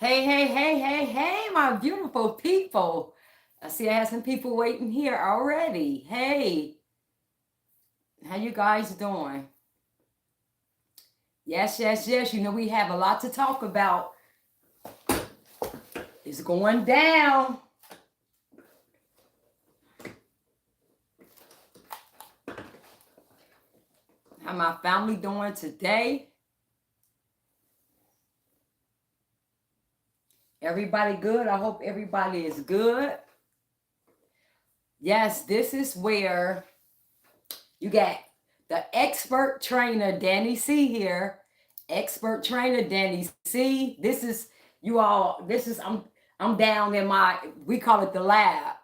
Hey, hey, hey, hey, hey, my beautiful people. I see I have some people waiting here already. Hey, how you guys doing? Yes, yes, yes. You know, we have a lot to talk about. It's going down. How my family doing today? Everybody good? I hope everybody is good. Yes, this is where you got the expert trainer, Danny C here. Expert trainer, Danny C. This is you all. This is I'm down in my. We call it the lab.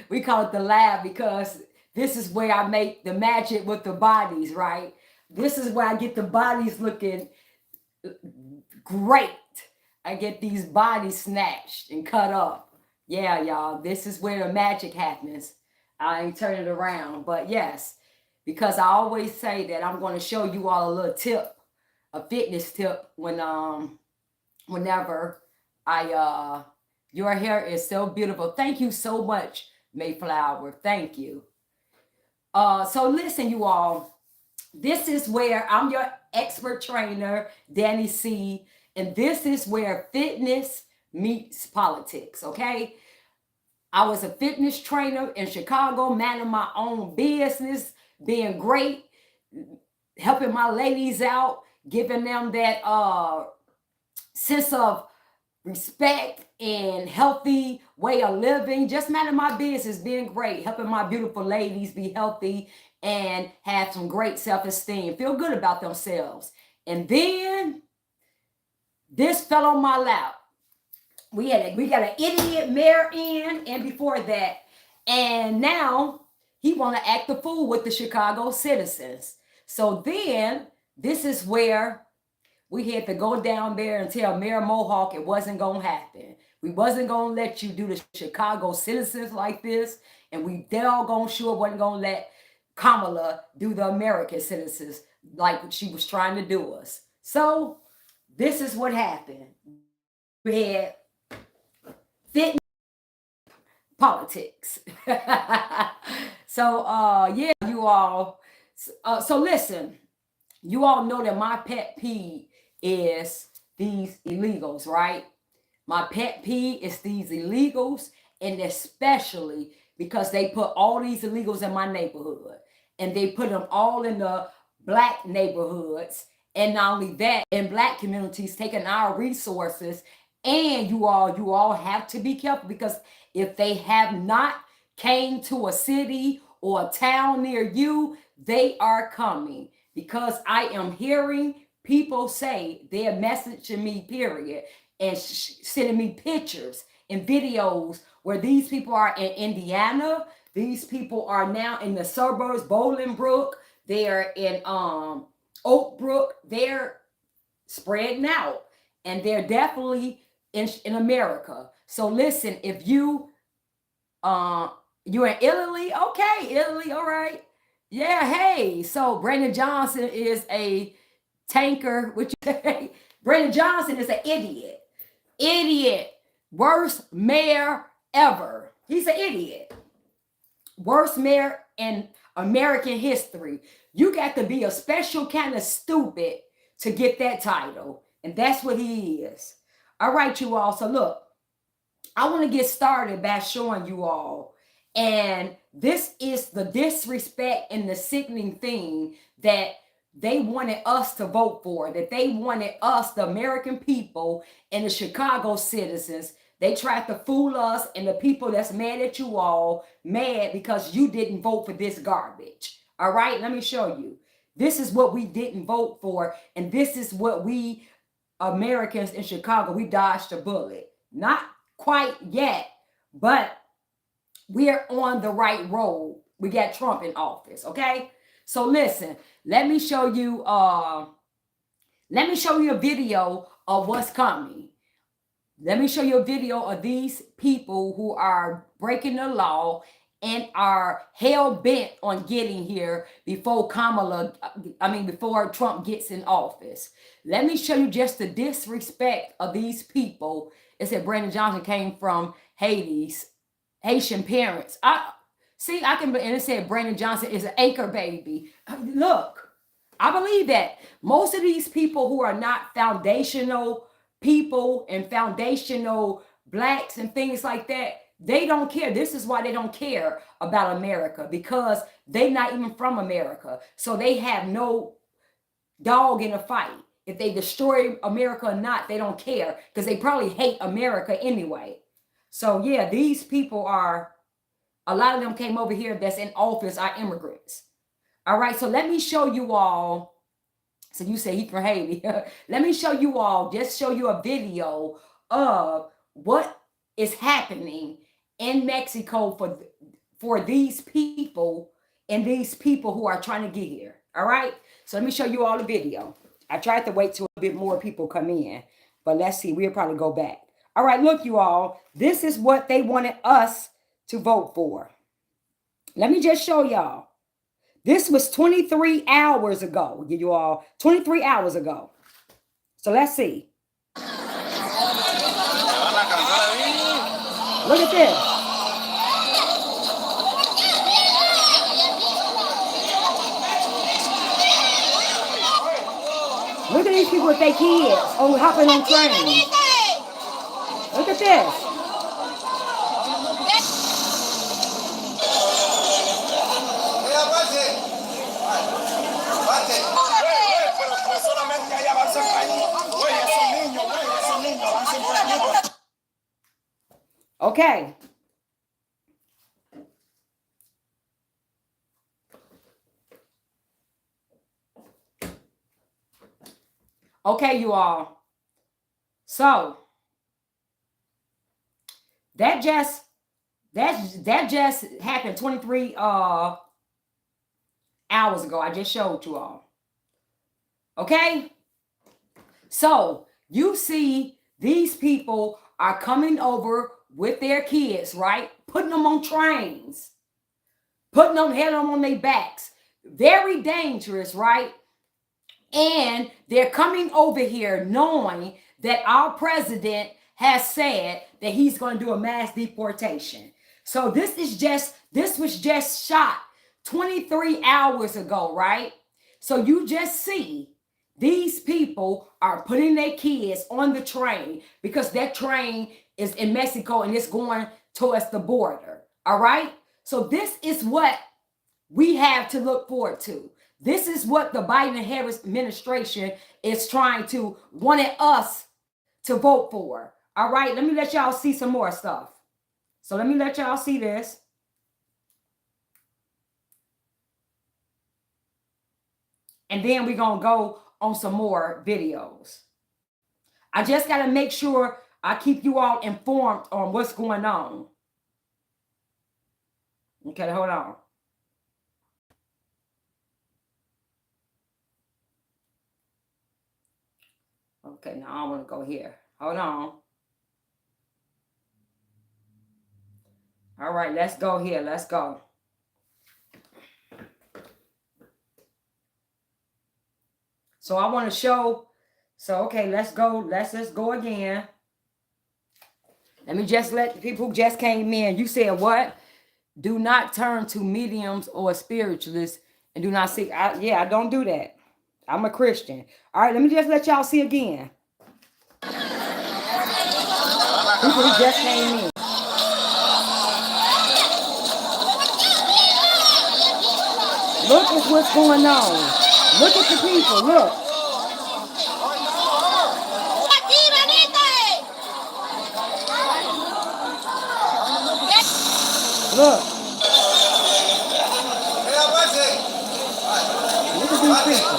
We call it the lab because this is where I make the magic with the bodies. Right. This is where I get the bodies looking great. I get these bodies snatched and cut up. Yeah, y'all. This is where the magic happens. I ain't turning it around. But yes, because I always say that I'm going to show you all a little tip, a fitness tip whenever your hair is so beautiful. Thank you so much, Mayflower. Thank you. So listen, you all. This is where I'm your expert trainer, Danny C. And this is where fitness meets politics, okay? I was a fitness trainer in Chicago, manning my own business, being great, helping my ladies out, giving them that sense of respect and healthy way of living, just managing my business, being great, helping my beautiful ladies be healthy and have some great self-esteem, feel good about themselves. And then this fell on my lap. We got an idiot mayor in, and before that, and now he want to act the fool with the Chicago citizens. So then this is where we had to go down there and tell Mayor Mohawk it wasn't going to happen. We wasn't going to let you do the Chicago citizens like this. And we doggone sure wasn't going to let Kamala do the American citizens like she was trying to do us. So this is what happened. We had fitness politics. So, yeah, you all. So listen, you all know that my pet peeve is these illegals, right? My pet peeve is these illegals, and especially because they put all these illegals in my neighborhood, and they put them all in the black neighborhoods, and not only that, in black communities, taking our resources. And you all have to be careful because if they have not came to a city or a town near you, they are coming because I am hearing people say they're messaging me, period, and sending me pictures and videos where these people are in Indiana. These people are now in the suburbs, Bolingbrook. They're in Oak Brook. They're spreading out, and they're definitely in America. So listen, if you're in Italy, okay, Italy, all right. Yeah, hey. So Brandon Johnson is a tanker, which Brandon Johnson is an idiot. Idiot. Worst mayor ever. He's an idiot. Worst mayor in American history. You got to be a special kind of stupid to get that title. And that's what he is. All right, you all. So look, I want to get started by showing you all. And this is the disrespect and the sickening thing that they wanted us to vote for, that they wanted us, the American people and the Chicago citizens. They tried to fool us, and the people that's mad at you all, mad because you didn't vote for this garbage. All right, let me show you. This is what we didn't vote for, and this is what we Americans in Chicago, we dodged a bullet. Not quite yet, but we're on the right road. We got Trump in office, okay? So listen, let me show you a video of what's coming. Let me show you a video of these people who are breaking the law and are hell bent on getting here before before Trump gets in office. Let me show you just the disrespect of these people. It said Brandon Johnson came from Haitian parents. And it said Brandon Johnson is an anchor baby. Look, I believe that most of these people who are not foundational people and foundational blacks and things like that, they don't care. This is why they don't care about America, because they're not even from America. So they have no dog in a fight. If they destroy America or not, they don't care, because they probably hate America anyway. So yeah, these people a lot of them came over here that's in office are immigrants. All right, so let me show you all. So you say he from Haiti. Let me show you all, just show you a video of what is happening in Mexico for these people and these people who are trying to get here. All right, so let me show you all the video. I tried to wait till a bit more people come in, but let's see, we'll probably go back. All right, look, you all, this is what they wanted us to vote for. Let me just show y'all. This was 23 hours ago, you all. 23 hours ago. So let's see. Look at this. Look at these people with their kids hopping on trains. Look at this. Okay. Okay, you all. So that just happened 23 hours ago. I just showed you all. Okay? So you see these people are coming over with their kids, right? Putting them on trains, heading them on their backs. Very dangerous, right? And they're coming over here knowing that our president has said that he's going to do a mass deportation. So this was just shot 23 hours ago, right? So you just see these people are putting their kids on the train because that train is in Mexico and it's going towards the border. All right. So this is what we have to look forward to. This is what the Biden-Harris administration is wanted us to vote for. All right. Let me let y'all see some more stuff. So let me let y'all see this. And then we're going to go on some more videos. I just got to make sure I keep you all informed on what's going on. Okay, hold on. Okay, now I want to go here. Hold on. All right, let's go here. Let's go. So I want to show. So, okay, let's go. Let's just go again. Let me just let the people who just came in. You said what? Do not turn to mediums or spiritualists and do not seek. I don't do that. I'm a Christian. All right, let me just let y'all see again. People who just came in. Look at what's going on. Look at the people. Look. Look. Look at these people.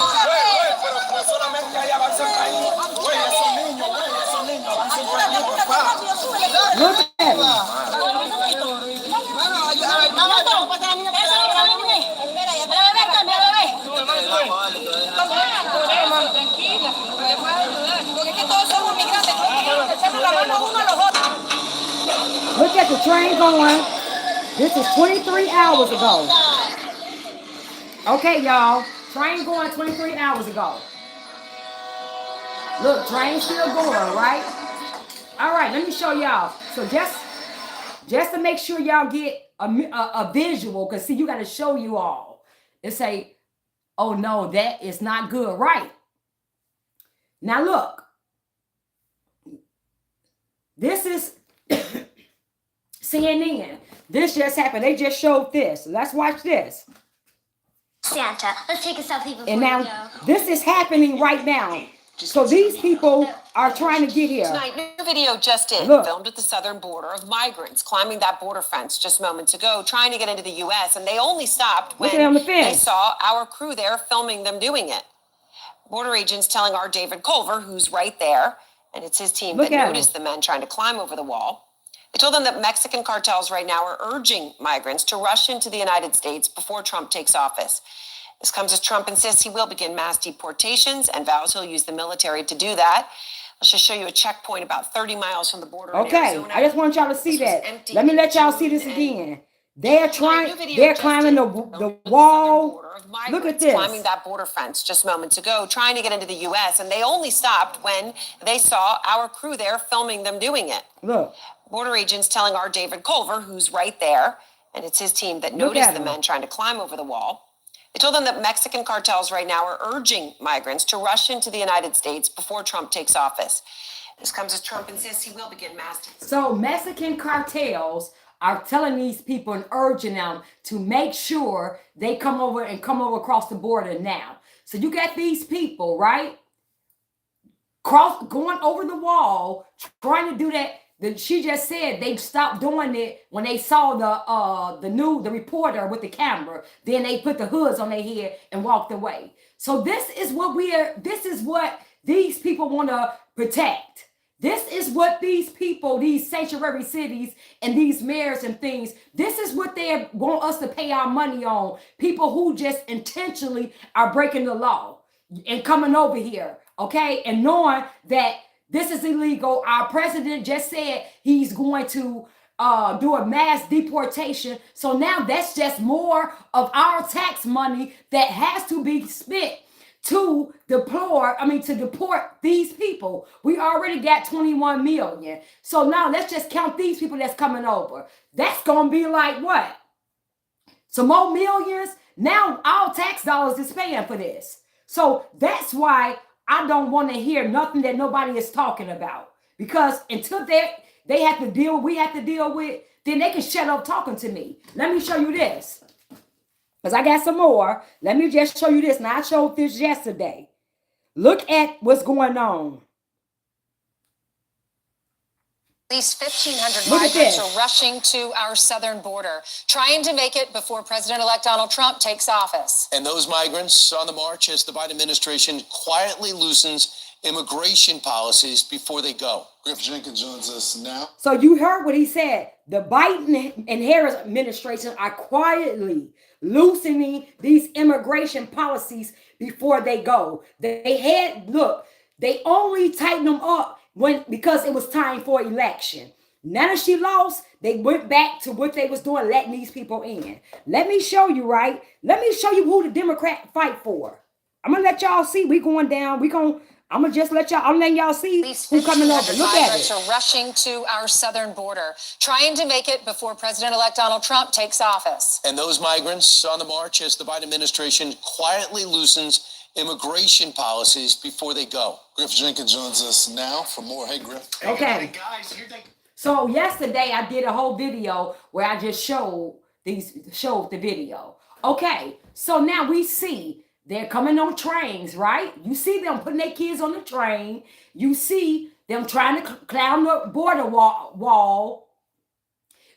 Look at them. Look at the train going. This is 23 hours ago. Okay, y'all. Train going 23 hours ago. Look, train still going, right? All right, let me show y'all. So just to make sure y'all get a visual, because see, you got to show you all. And say, oh no, that is not good, right? Now look, this is CNN. This just happened. They just showed this. Let's watch this. Santa, let's take a selfie before And now we go. this is happening right now. So these people are trying to get here. Tonight, new video just in, Look. filmed at the southern border of migrants climbing that border fence just moments ago, trying to get into the U.S., and they only stopped when they saw our crew there filming them doing it. Border agents telling our David Culver, who's right there, and it's his team that noticed the men trying to climb over the wall. They told them that Mexican cartels right now are urging migrants to rush into the United States before Trump takes office. This comes as Trump insists he will begin mass deportations and vows he'll use the military to do that. Let's just show you a checkpoint about 30 miles from the border in Arizona. I just want y'all to see that. Let me let y'all see this again. They're climbing the wall. Look at this. Climbing that border fence just moments ago, trying to get into the U.S., and they only stopped when they saw our crew there filming them doing it. Look. Border agents telling our David Culver, who's right there, and it's his team that noticed the men trying to climb over the wall. They told them that Mexican cartels right now are urging migrants to rush into the United States before Trump takes office. This comes as Trump insists he will begin mass. So Mexican cartels are telling these people and urging them to make sure they come over across the border now. So you got these people, right? Going over the wall, trying to do that. She just said they stopped doing it when they saw the reporter with the camera. Then they put the hoods on their head and walked away. So this is what these people want to protect. This is what these people, these sanctuary cities and these mayors and things, this is what they want us to pay our money on. People who just intentionally are breaking the law and coming over here, okay? And knowing that this is illegal. Our president just said he's going to do a mass deportation. So now that's just more of our tax money that has to be spent to deport these people. We already got 21 million. So now let's just count these people that's coming over. That's going to be like what? Some more millions? Now our tax dollars is paying for this. So that's why I don't want to hear nothing that nobody is talking about. Because until we have to deal with, then they can shut up talking to me. Let me show you this. Because I got some more. Let me just show you this. Now, I showed this yesterday. Look at what's going on. At least 1,500 migrants are rushing to our southern border, trying to make it before President-elect Donald Trump takes office. And those migrants on the march as the Biden administration quietly loosens immigration policies before they go. Griff Jenkins joins us now. So you heard what he said. The Biden and Harris administration are quietly loosening these immigration policies before they go. They only tightened them up because it was time for election. Now that she lost, they went back to what they was doing, letting these people in. Let me show you, right? Let me show you who the Democrats fight for. I'm gonna let y'all see. We going down. I'm letting y'all see who coming over. Look at it. Migrants are rushing to our southern border, trying to make it before President-elect Donald Trump takes office. And those migrants on the march as the Biden administration quietly loosens immigration policies before they go. Griff Jenkins joins us now for more. Hey, Griff. Okay. So yesterday I did a whole video where I just showed the video. Okay. So now we see they're coming on trains, right? You see them putting their kids on the train. You see them trying to climb the border wall.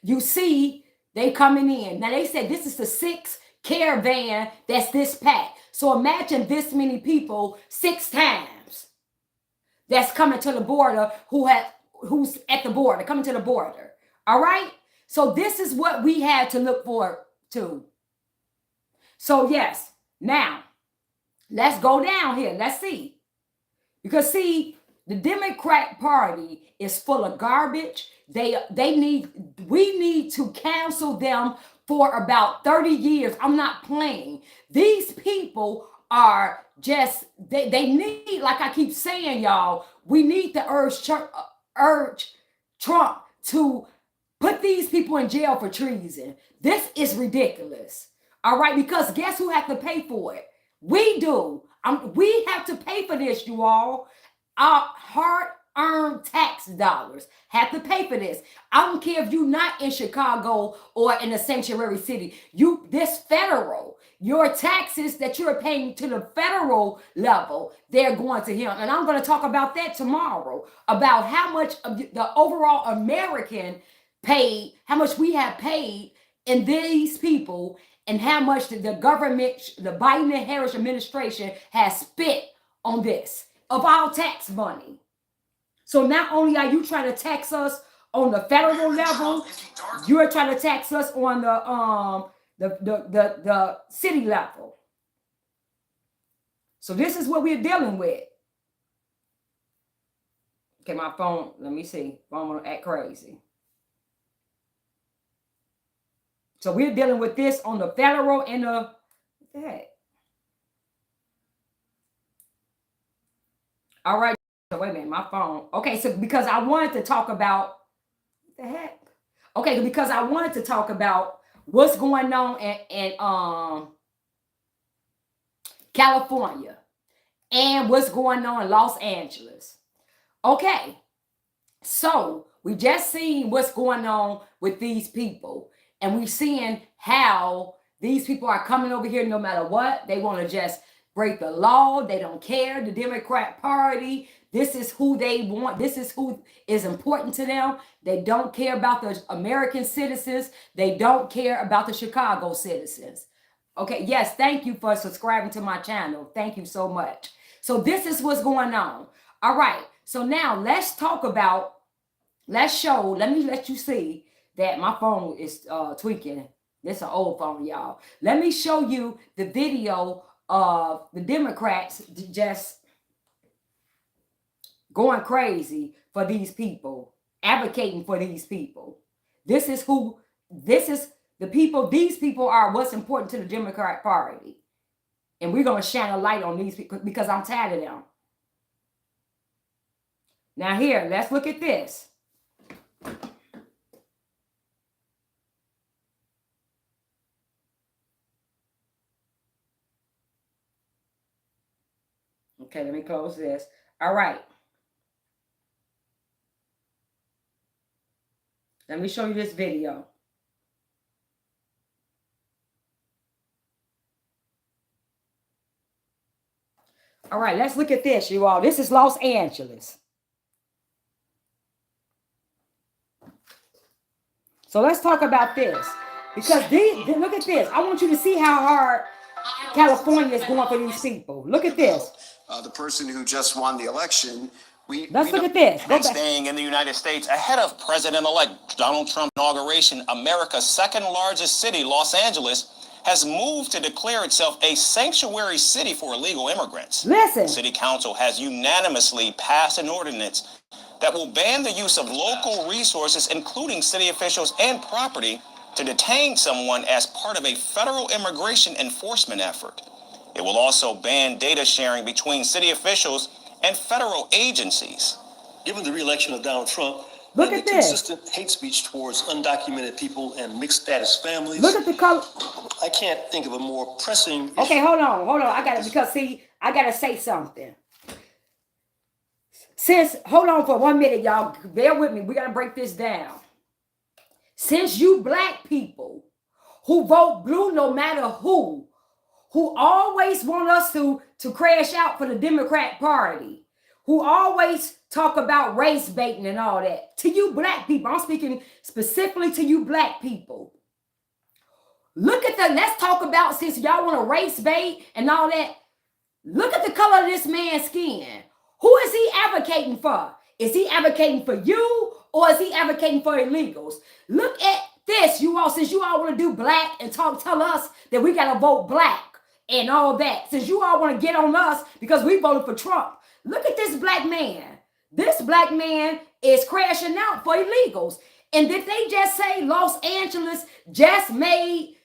You see they coming in. Now they said this is the 6th caravan that's this packed. So imagine this many people 6 times that's coming to the border who's at the border, coming to the border. All right? So this is what we had to look forward to. So yes, now let's go down here. Let's see. Because see, The Democrat Party is full of garbage. We need to cancel them for about 30 years. I'm not playing. These people are just, they need, like I keep saying, y'all, we need to urge Trump to put these people in jail for treason. This is ridiculous. All right, because guess who has to pay for it? We do. We have to pay for this, you all. Our hard-earned tax dollars have to pay for this. I don't care if you're not in Chicago or in a sanctuary city. This federal, your taxes that you're paying to the federal level, they're going to him. And I'm going to talk about that tomorrow, about how much of the overall American paid, how much we have paid in these people, and how much the government, the Biden and Harris administration has spent on this of our tax money. So not only are you trying to tax us on the federal level, you're trying to tax us on the city level. So this is what we're dealing with. Okay, my phone, let me see. Phone will act crazy. So we're dealing with this on the federal and the, what the heck? All right. So wait a minute, my phone. Okay, so because I wanted to talk about, what the heck? Okay, because I wanted to talk about what's going on in California and what's going on in Los Angeles. Okay, so we just seen what's going on with these people. And we're seeing how these people are coming over here no matter what. They want to just break the law. They don't care. The Democrat Party, this is who they want. This is who is important to them. They don't care about the American citizens. They don't care about the Chicago citizens. Okay, yes, thank you for subscribing to my channel. Thank you so much. So this is what's going on. All right, so now let's talk about, let me let you see that my phone is tweaking. This is an old phone, y'all. Let me show you the video of the Democrats just going crazy for these people, advocating for these people. This is the people, these people are what's important to the Democrat Party. And we're going to shine a light on these people because I'm tired of them. Now here, let's look at this. Okay, let me close this. All right. Let me show you this video. All right, let's look at this, you all. This is Los Angeles. So let's talk about this. Because look at this. I want you to see how hard California is going for these people. Look at this. The person who just won the election. Let's look at this. And staying in the United States ahead of President-elect Donald Trump's inauguration, America's second largest city, Los Angeles, has moved to declare itself a sanctuary city for illegal immigrants. Listen. The city council has unanimously passed an ordinance that will ban the use of local resources, including city officials and property, to detain someone as part of a federal immigration enforcement effort. It will also ban data sharing between city officials and federal agencies. Given the re-election of Donald Trump, look and at the this consistent hate speech towards undocumented people and mixed status families. Look at the color. I can't think of a more pressing issue. Okay, hold on. I got it because see, I gotta say something. Hold on for 1 minute, y'all. Bear with me. We gotta break this down. Since you black people who vote blue no matter who always want us to crash out for the Democrat Party, who always talk about race baiting and all that, to you black people, I'm speaking specifically to you black people. Look at let's talk about, since y'all want to race bait and all that, look at the color of this man's skin. Who is he advocating for? Is he advocating for you or is he advocating for illegals? Look at this, you all, since you all want to do black and tell us that we got to vote black and all that. Since you all want to get on us because we voted for Trump. Look at this black man. This black man is crashing out for illegals. And did they just say Los Angeles just made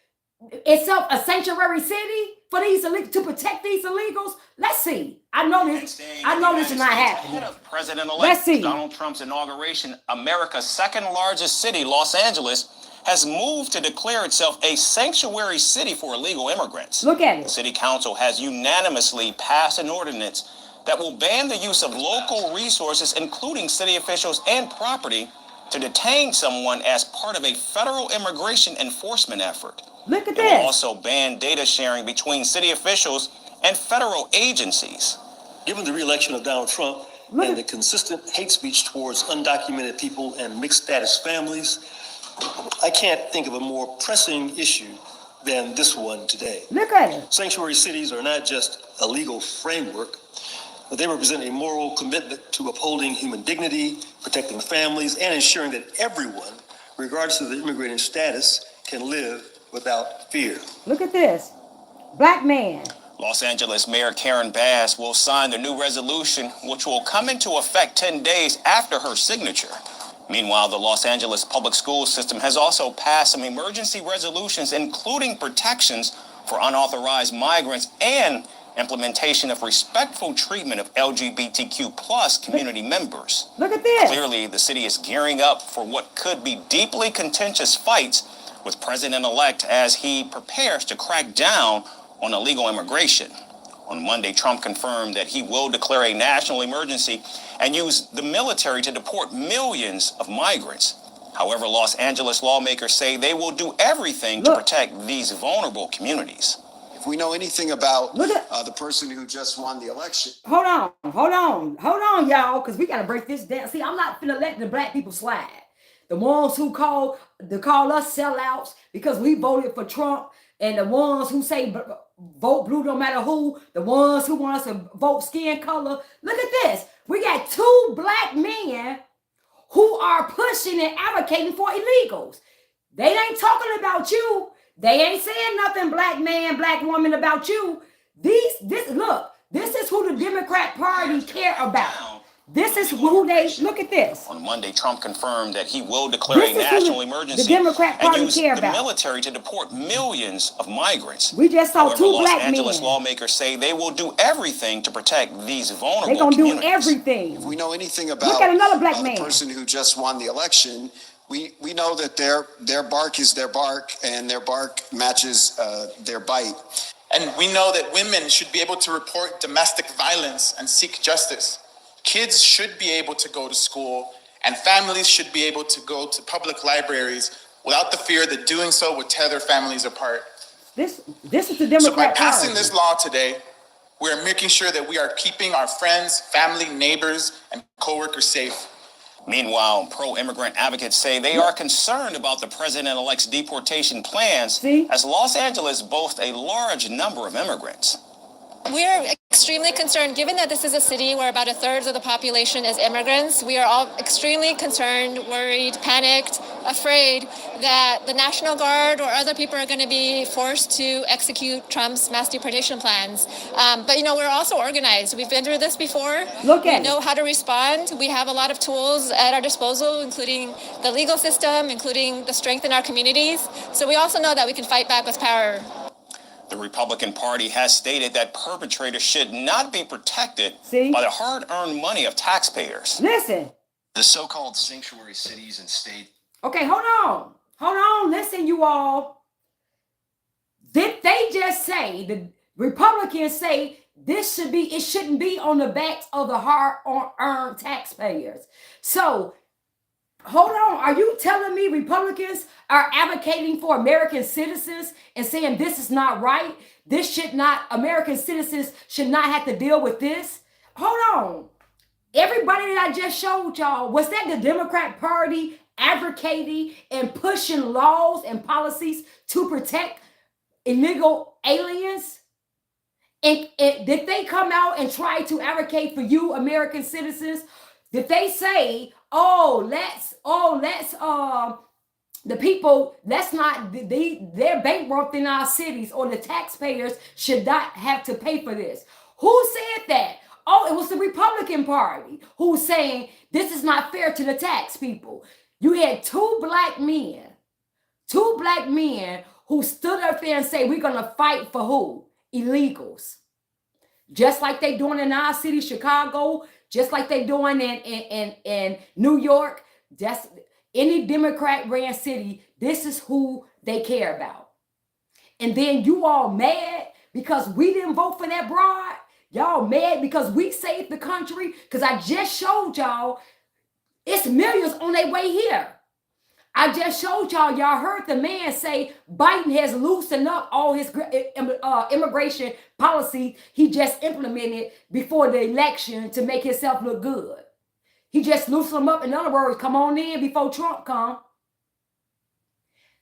itself a sanctuary city for these to protect these illegals? Let's see. I know this is not happening. President-elect Donald Trump's inauguration, America's second largest city, Los Angeles, has moved to declare itself a sanctuary city for illegal immigrants. Look at it. The city council has unanimously passed an ordinance that will ban the use of local resources, including city officials and property, to detain someone as part of a federal immigration enforcement effort. Look at It will this. also ban data sharing between city officials and federal agencies. Given the re-election of Donald Trump and the consistent hate speech towards undocumented people and mixed status families, I can't think of a more pressing issue than this one today. Look at it. Sanctuary cities are not just a legal framework, but they represent a moral commitment to upholding human dignity, protecting families, and ensuring that everyone, regardless of their immigrating status, can live without fear. Look at this. Black man. Los Angeles Mayor Karen Bass will sign the new resolution, which will come into effect 10 days after her signature. Meanwhile, the Los Angeles public school system has also passed some emergency resolutions, including protections for unauthorized migrants and implementation of respectful treatment of LGBTQ plus community members. Look at this. Clearly, the city is gearing up for what could be deeply contentious fights with President-elect as he prepares to crack down on illegal immigration. On Monday, Trump confirmed that he will declare a national emergency and use the military to deport millions of migrants. However, Los Angeles lawmakers say they will do everything to protect these vulnerable communities. If we know anything about the person who just won the election. Hold on, y'all, because we got to break this down. See, I'm not finna let the black people slide. The ones who call us sellouts because we voted for Trump, and the ones who say vote blue no matter who, the ones who want us to vote skin color. Look at this. We got two black men who are pushing and advocating for illegals. They ain't talking about you. They ain't saying nothing, black man, black woman, about you. This is who the Democrat Party care about. This is who they, look at this. On Monday, Trump confirmed that he will declare a national emergency the Democrat Party and use care the about. Military to deport millions of migrants. We just saw two black men. Los Angeles lawmakers say they will do everything to protect these vulnerable They're going to do communities. everything. If we know anything about look at another black man. the person who just won the election, we know that their bark is their bark, and their bark matches their bite. And we know that women should be able to report domestic violence and seek justice. Kids should be able to go to school, and families should be able to go to public libraries without the fear that doing so would tear their families apart. This is the Democrat So by passing Party. this law today, we are making sure that we are keeping our friends, family, neighbors, and coworkers safe. Meanwhile, pro-immigrant advocates say they are concerned about the president-elect's deportation plans as Los Angeles boasts a large number of immigrants. We are extremely concerned, given that this is a city where about a third of the population is immigrants. We are all extremely concerned, worried, panicked, afraid that the National Guard or other people are going to be forced to execute Trump's mass deportation plans. But, we're also organized. We've been through this before. We know how to respond. We have a lot of tools at our disposal, including the legal system, including the strength in our communities. So we also know that we can fight back with power. The Republican Party has stated that perpetrators should not be protected by the hard-earned money of taxpayers. Listen. The so-called sanctuary cities and state. Okay, hold on. Listen, you all. Did they just say, the Republicans say it shouldn't be on the backs of the hard-earned taxpayers. So, hold on. Are you telling me Republicans are advocating for American citizens and saying this is not right? American citizens should not have to deal with this? Hold on. Everybody that I just showed y'all, was that the Democrat Party advocating and pushing laws and policies to protect illegal aliens? And did they come out and try to advocate for you, American citizens? Did they say, they're bankrupting our cities, or the taxpayers should not have to pay for this? Who said that? Oh, it was the Republican Party who was saying this is not fair to the tax people. You had two black men who stood up there and say, we're going to fight for who? Illegals. Just like they doing in our city, Chicago, just like they doing in New York. Just any Democrat ran city, this is who they care about. And then you all mad because we didn't vote for that broad? Y'all mad because we saved the country? Because I just showed y'all it's millions on their way here. I just showed y'all heard the man say Biden has loosened up all his immigration policy he just implemented before the election to make himself look good. He just loosened them up. In other words, come on in before Trump come.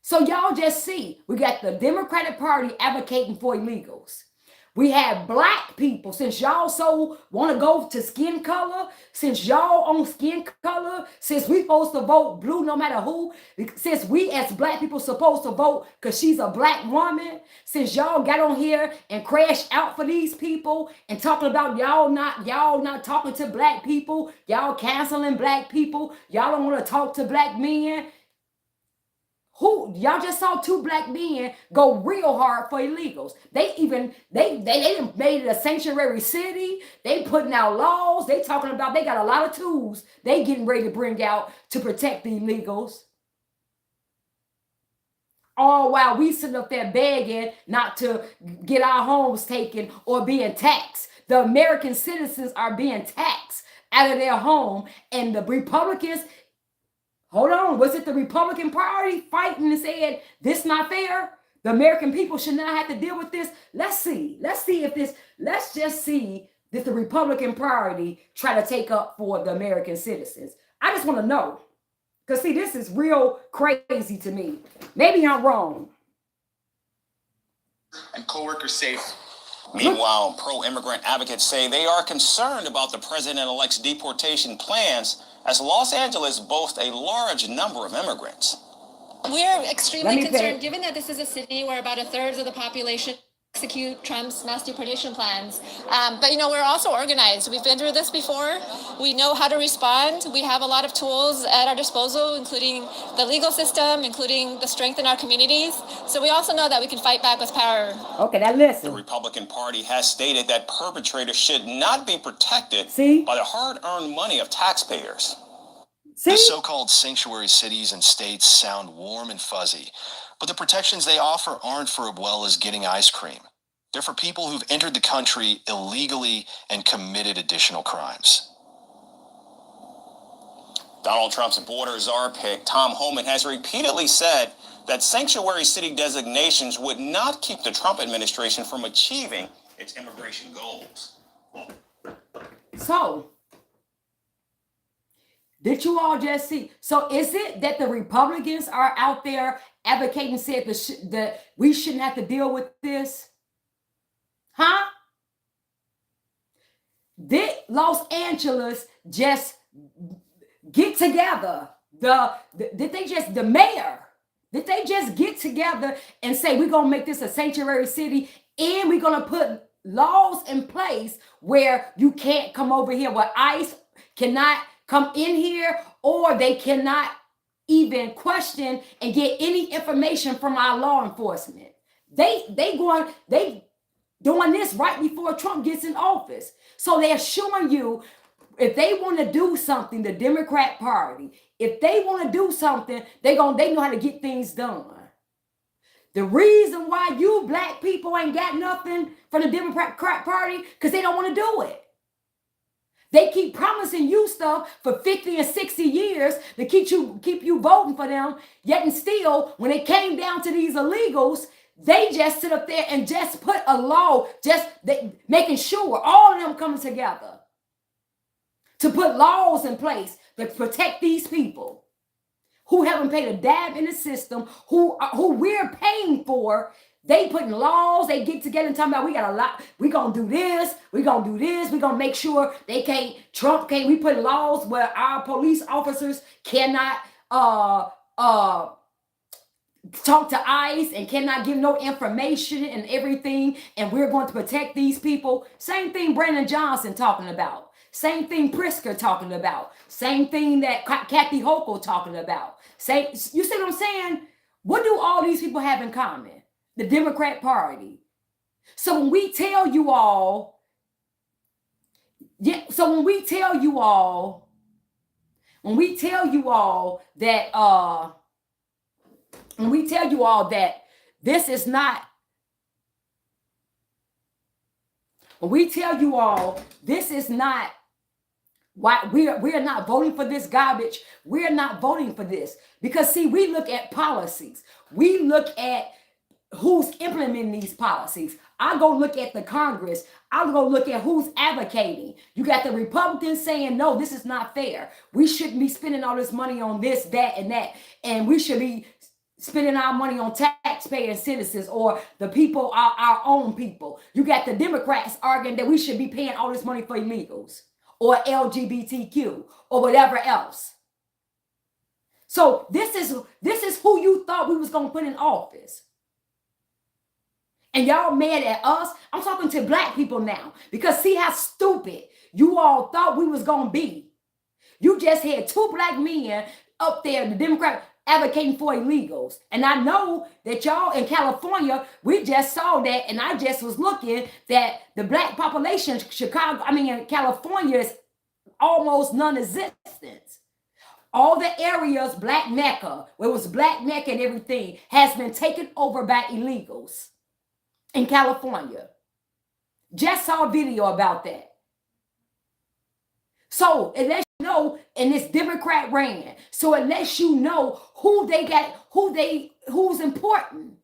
So y'all just see, we got the Democratic Party advocating for illegals. We have black people, since y'all so want to go to skin color, since y'all on skin color, since we supposed to vote blue no matter who, since we as black people supposed to vote because she's a black woman, since y'all got on here and crashed out for these people and talking about y'all not talking to black people, y'all canceling black people, y'all don't want to talk to black men. Who y'all just saw two black men go real hard for illegals. They made it a sanctuary city. They putting out laws. They talking about they got a lot of tools they getting ready to bring out to protect the illegals. All while we sitting up there begging not to get our homes taken or being taxed. The American citizens are being taxed out of their home, and the Republicans. Hold on, was it the Republican Party fighting and saying this not fair? The American people should not have to deal with this. Let's just see if the Republican Party try to take up for the American citizens. I just want to know. Because see, this is real crazy to me. Maybe I'm wrong. And co-workers safe. Meanwhile, pro-immigrant advocates say they are concerned about the president-elect's deportation plans as Los Angeles boasts a large number of immigrants. We are extremely concerned, given that this is a city where about a third of the population execute Trump's mass deportation plans. But, we're also organized. We've been through this before. We know how to respond. We have a lot of tools at our disposal, including the legal system, including the strength in our communities. So we also know that we can fight back with power. Okay, now listen. The Republican Party has stated that perpetrators should not be protected by the hard-earned money of taxpayers. The so-called sanctuary cities and states sound warm and fuzzy, but the protections they offer aren't for as well as getting ice cream. They're for people who've entered the country illegally and committed additional crimes. Donald Trump's border czar pick, Tom Homan, has repeatedly said that sanctuary city designations would not keep the Trump administration from achieving its immigration goals. So, did you all just see? So is it that the Republicans are out there advocating, said that we shouldn't have to deal with this? Huh? Did Los Angeles just get together? Did the mayor, did they just get together and say, we're going to make this a sanctuary city and we're going to put laws in place where you can't come over here, where ICE cannot come in here, or they cannot even question and get any information from our law enforcement. They doing this right before Trump gets in office. So they're showing you, if they want to do something, the Democrat Party, if they want to do something, they know how to get things done. The reason why you black people ain't got nothing from the Democrat Party, because they don't want to do it. They keep promising you stuff for 50 and 60 years to keep you voting for them. Yet and still, when it came down to these illegals, they just sit up there and just put a law, making sure all of them coming together to put laws in place to protect these people who haven't paid a dab in the system, who we're paying for. They putting laws, they get together and talking about we got a lot, we gonna do this, we gonna make sure Trump can't, we put laws where our police officers cannot talk to ICE and cannot give no information and everything, and we're going to protect these people. Same thing Brandon Johnson talking about. Same thing Pritzker talking about. Same thing that Kathy Hochul talking about. You see what I'm saying? What do all these people have in common? The Democrat Party. So when we tell you all, that this is not, why we're not voting for this garbage. We're not voting for this because, see, we look at policies. We look at who's implementing these policies. I go look at the Congress. I'll go look at who's advocating. You got the Republicans saying, no, this is not fair. We shouldn't be spending all this money on this, that, and that. And we should be spending our money on taxpaying citizens or the people, our own people. You got the Democrats arguing that we should be paying all this money for illegals or LGBTQ or whatever else. So this is who you thought we was going to put in office. And y'all mad at us? I'm talking to black people now because see how stupid you all thought we was going to be. You just had 2 black men up there, the Democrat, advocating for illegals. And I know that y'all in California, we just saw that, and I just was looking that the black population in California is almost non-existent. All the areas, Black Mecca, where it was Black Mecca and everything, has been taken over by illegals in California. Just saw a video about that. So it lets you know, and this Democrat ran. So it lets you know who they got, who's important,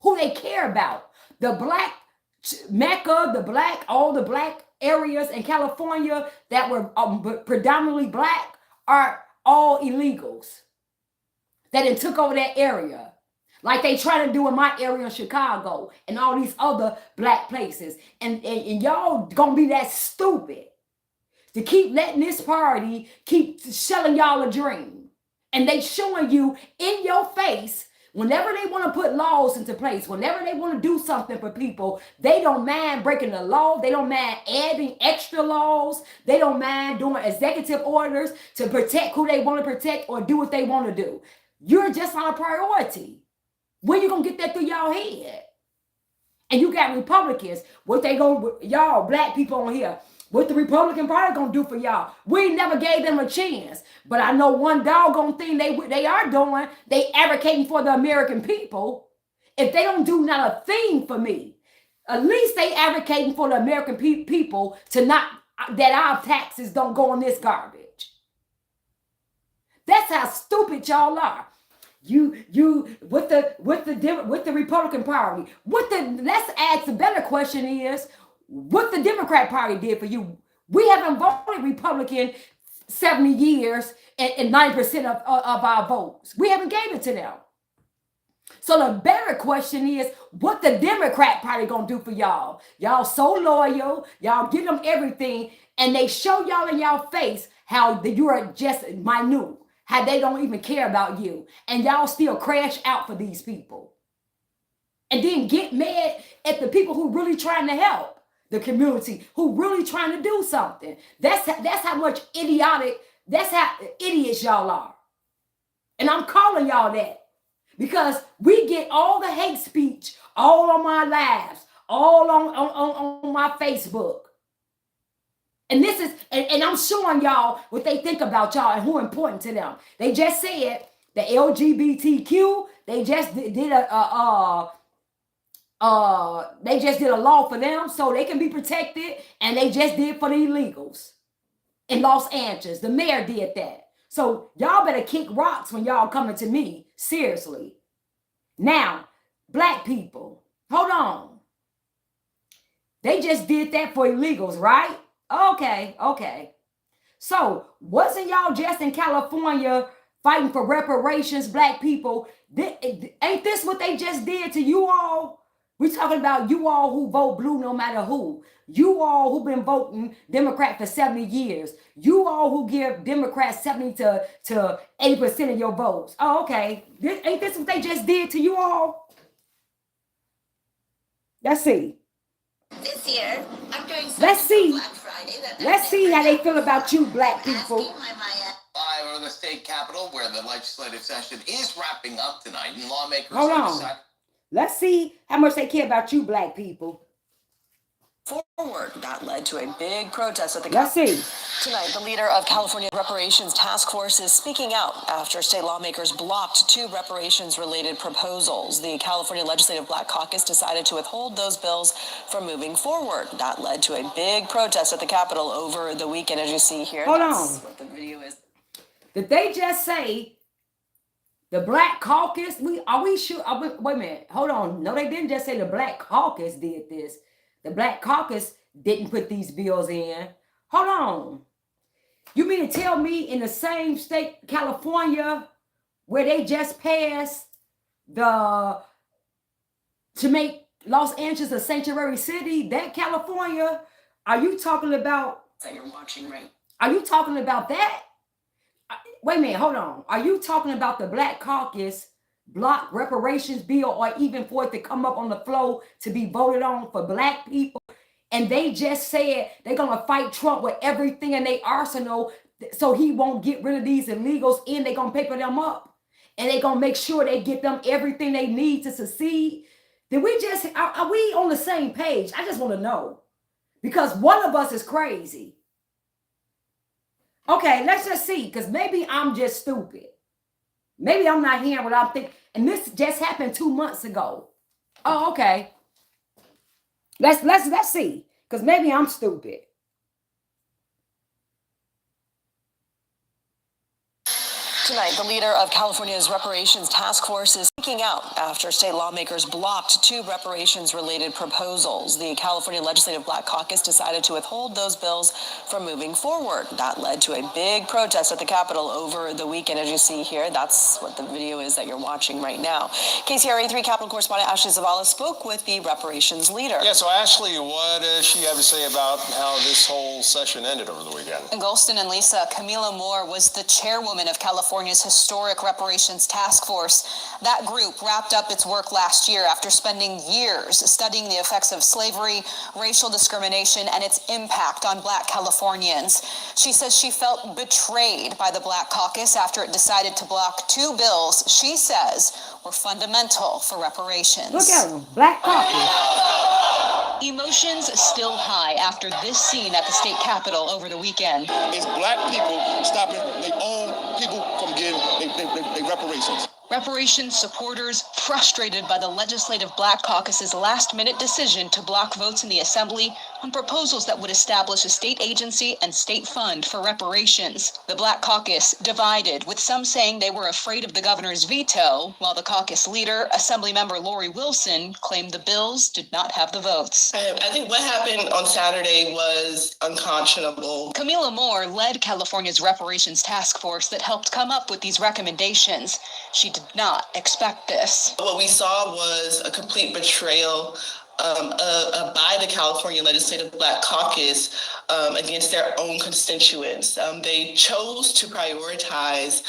who they care about. The Black Mecca, all the black areas in California that were predominantly black are all illegals that then took over that area. Like they try to do in my area in Chicago and all these other black places. And y'all gonna be that stupid to keep letting this party keep selling y'all a dream. And they showing you in your face, whenever they want to put laws into place, whenever they want to do something for people, they don't mind breaking the law. They don't mind adding extra laws. They don't mind doing executive orders to protect who they want to protect or do what they want to do. You're just not a priority. When you gonna get that through y'all head? And you got Republicans, y'all black people on here, what the Republican Party gonna do for y'all? We never gave them a chance. But I know one doggone thing they are doing, they advocating for the American people. If they don't do not a thing for me, at least they advocating for the American people that our taxes don't go on this garbage. That's how stupid y'all are. With the Republican Party. Let's ask the better question is, what the Democrat Party did for you. We haven't voted Republican 70 years and 90% of our votes. We haven't gave it to them. So the better question is, what the Democrat Party gonna do for y'all? Y'all so loyal, y'all give them everything, and they show y'all in y'all face how you are just minute, how they don't even care about you, and y'all still crash out for these people. And then get mad at the people who really trying to help the community, who really trying to do something. That's how much that's how idiots y'all are. And I'm calling y'all that because we get all the hate speech all on my lives, all on my Facebook. And this is, and I'm showing y'all what they think about y'all and who important to them. They just said the LGBTQ, they just did a law for them so they can be protected, and they just did for the illegals in Los Angeles. The mayor did that. So y'all better kick rocks when y'all coming to me, seriously. Now, black people, hold on. They just did that for illegals, right? Okay. So wasn't y'all just in California fighting for reparations, black people? Ain't this what they just did to you all? We're talking about you all who vote blue no matter who. You all who've been voting Democrat for 70 years. You all who give Democrats 70 to 80% of your votes. Oh, okay. Ain't this what they just did to you all? Let's see. This year, I'm doing Let's see. Black Friday. Let's see how they feel about you, black people. Live over the state capitol, where the legislative session is wrapping up tonight, and lawmakers Hold on. Let's see how much they care about you, black people. Forward. That led to a big protest at the Let's see. Tonight, the leader of California Reparations Task Force is speaking out after state lawmakers blocked 2 reparations-related proposals. The California Legislative Black Caucus decided to withhold those bills from moving forward. That led to a big protest at the Capitol over the weekend, as you see here. Hold That's on. what the video is. Did they just say the Black Caucus? Are we sure? Wait a minute. Hold on. No, they didn't just say the Black Caucus did this. The Black Caucus didn't put these bills in. Hold on. You mean to tell me in the same state, California, where they just passed to make Los Angeles a sanctuary city, that California, are you talking about? That you're watching, right? Are you talking about that? Wait a minute, hold on. Are you talking about the Black Caucus block reparations bill, or even for it to come up on the floor to be voted on for black people? And they just said they're going to fight Trump with everything in their arsenal so he won't get rid of these illegals, and they're going to paper them up. And they're going to make sure they get them everything they need to succeed. Are we on the same page? I just want to know. Because one of us is crazy. Okay, let's just see, because maybe I'm just stupid. Maybe I'm not hearing what I'm thinking. And this just happened 2 months ago. Oh, okay. Let's see, because maybe I'm stupid. Tonight, the leader of California's Reparations Task Force is speaking out after state lawmakers blocked 2 reparations-related proposals. The California Legislative Black Caucus decided to withhold those bills from moving forward. That led to a big protest at the Capitol over the weekend, as you see here. That's what the video is that you're watching right now. KCRA 3 Capitol correspondent Ashley Zavala spoke with the reparations leader. Yeah, so Ashley, what does she have to say about how this whole session ended over the weekend? And Golston and Lisa, Camila Moore was the chairwoman of California's Historic Reparations Task Force. That group wrapped up its work last year after spending years studying the effects of slavery, racial discrimination, and its impact on Black Californians. She says she felt betrayed by the Black Caucus after it decided to block 2 bills she says were fundamental for reparations. Look at them, Black Caucus. Emotions still high after this scene at the state capitol over the weekend. It's black people stopping their own people from getting their reparations. Reparations supporters frustrated by the Legislative Black Caucus's last-minute decision to block votes in the Assembly on proposals that would establish a state agency and state fund for reparations. The Black Caucus divided, with some saying they were afraid of the governor's veto, while the caucus leader, Assemblymember Lori Wilson, claimed the bills did not have the votes. I think what happened on Saturday was unconscionable. Camila Moore led California's Reparations Task Force that helped come up with these recommendations. She did not expect this. What we saw was a complete betrayal by the California Legislative Black Caucus against their own constituents. They chose to prioritize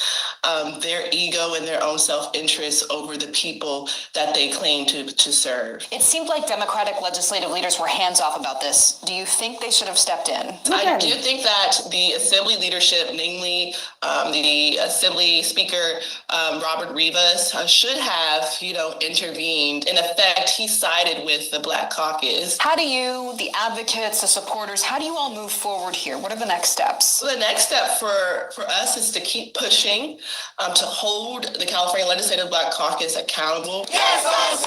their ego and their own self-interest over the people that they claim to serve. It seemed like Democratic legislative leaders were hands-off about this. Do you think they should have stepped in? I do think that the Assembly leadership, namely the Assembly Speaker, Robert Rivas, should have, intervened. In effect, he sided with the Black Caucus. How do you, the advocates, the supporters, how do you all move forward here? What are the next steps? Well, the next step for us is to keep pushing to hold the California Legislative Black Caucus accountable. Yes,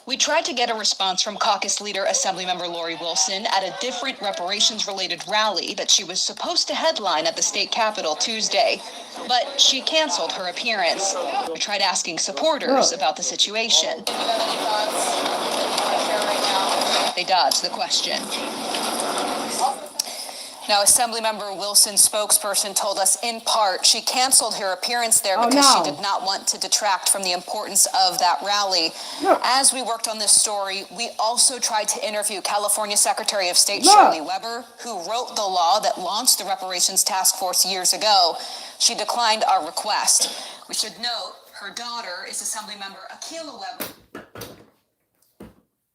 we tried to get a response from caucus leader Assemblymember Lori Wilson at a different reparations-related rally that she was supposed to headline at the state capitol Tuesday, but she canceled her appearance. We tried asking supporters about the situation. They dodged the question. Now, Assemblymember Wilson's spokesperson told us in part she canceled her appearance there because she did not want to detract from the importance of that rally. As we worked on this story, we also tried to interview California Secretary of State Shirley Weber, who wrote the law that launched the Reparations Task Force years ago. She declined our request. We should note her daughter is Assemblymember Akilah Weber.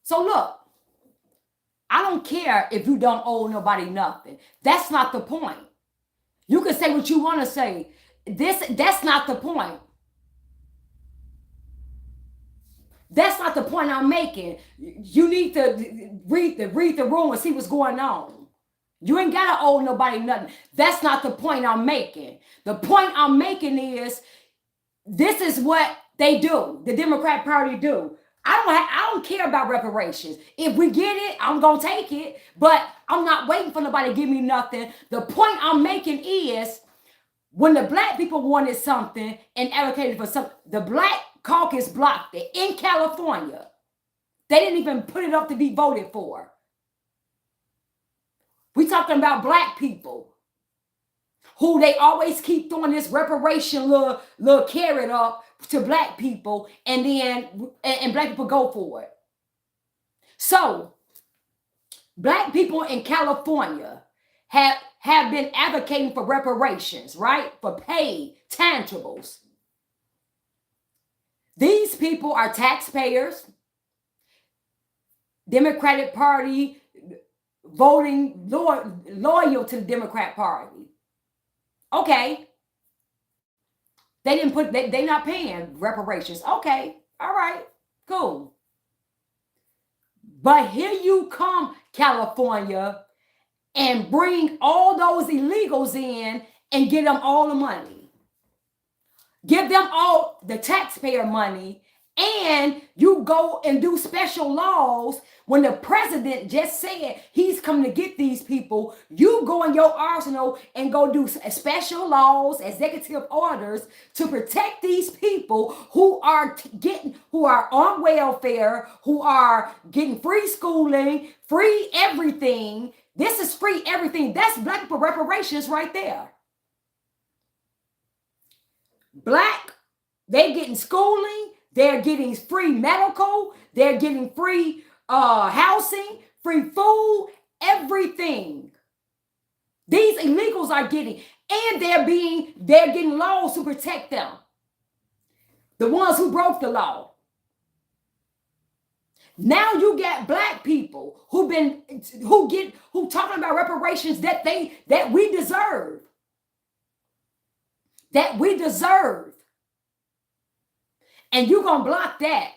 So look, I don't care if you don't owe nobody nothing. That's not the point. You can say what you want to say. That's not the point. That's not the point I'm making. You need to read the room and see what's going on. You ain't gotta owe nobody nothing. That's not the point I'm making. The point I'm making is this is what they do. The Democrat Party do. I don't care about reparations. If we get it, I'm going to take it. But I'm not waiting for nobody to give me nothing. The point I'm making is when the black people wanted something and advocated for something, the Black Caucus blocked it in California. They didn't even put it up to be voted for. We talking about black people who they always keep throwing this reparation little carrot up to black people, and then black people go for it. So black people in California have been advocating for reparations, right? For paid tangibles. These people are taxpayers, Democratic Party voting loyal to the Democrat Party. Okay. They didn't put, they not paying reparations. Okay, all right, cool. But here you come, California, and bring all those illegals in and give them all the money. Give them all the taxpayer money, and you go and do special laws when the president just said he's coming to get these people. You go in your arsenal and go do special laws, executive orders to protect these people who are on welfare, who are getting free schooling, free everything. This is free everything. That's black people reparations right there. Black, they're getting schooling, they're getting free medical, they're getting free housing, free food, everything. These illegals are getting, and they're getting laws to protect them. The ones who broke the law. Now you got black people who talking about reparations that we deserve. That we deserve. And you're gonna block that.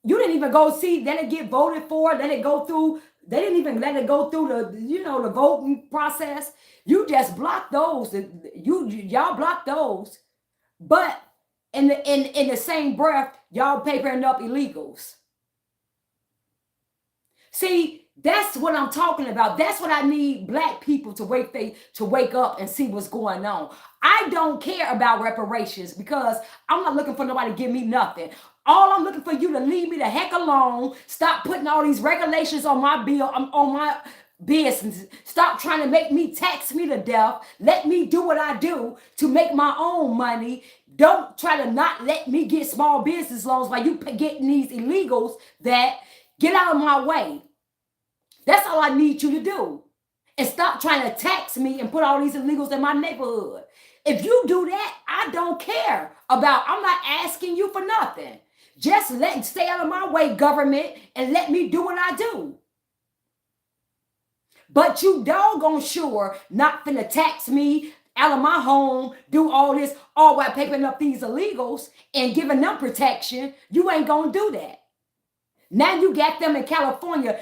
You didn't even go see, let it get voted for, let it go through. They didn't even let it go through the voting process. You just blocked those. Y'all blocked those. But in the same breath, y'all papering up illegals. See, that's what I'm talking about. That's what I need black people to wake up and see what's going on. I don't care about reparations because I'm not looking for nobody to give me nothing. All I'm looking for you to leave me the heck alone. Stop putting all these regulations on my bill, on my business. Stop trying to make me tax me to death. Let me do what I do to make my own money. Don't try to not let me get small business loans while you getting these illegals that get out of my way. That's all I need you to do. And stop trying to tax me and put all these illegals in my neighborhood. If you do that, I don't care about, I'm not asking you for nothing. Just stay out of my way, government, and let me do what I do. But you doggone sure not finna tax me out of my home, do all this, all while papering up these illegals and giving them protection. You ain't gonna do that. Now you got them in California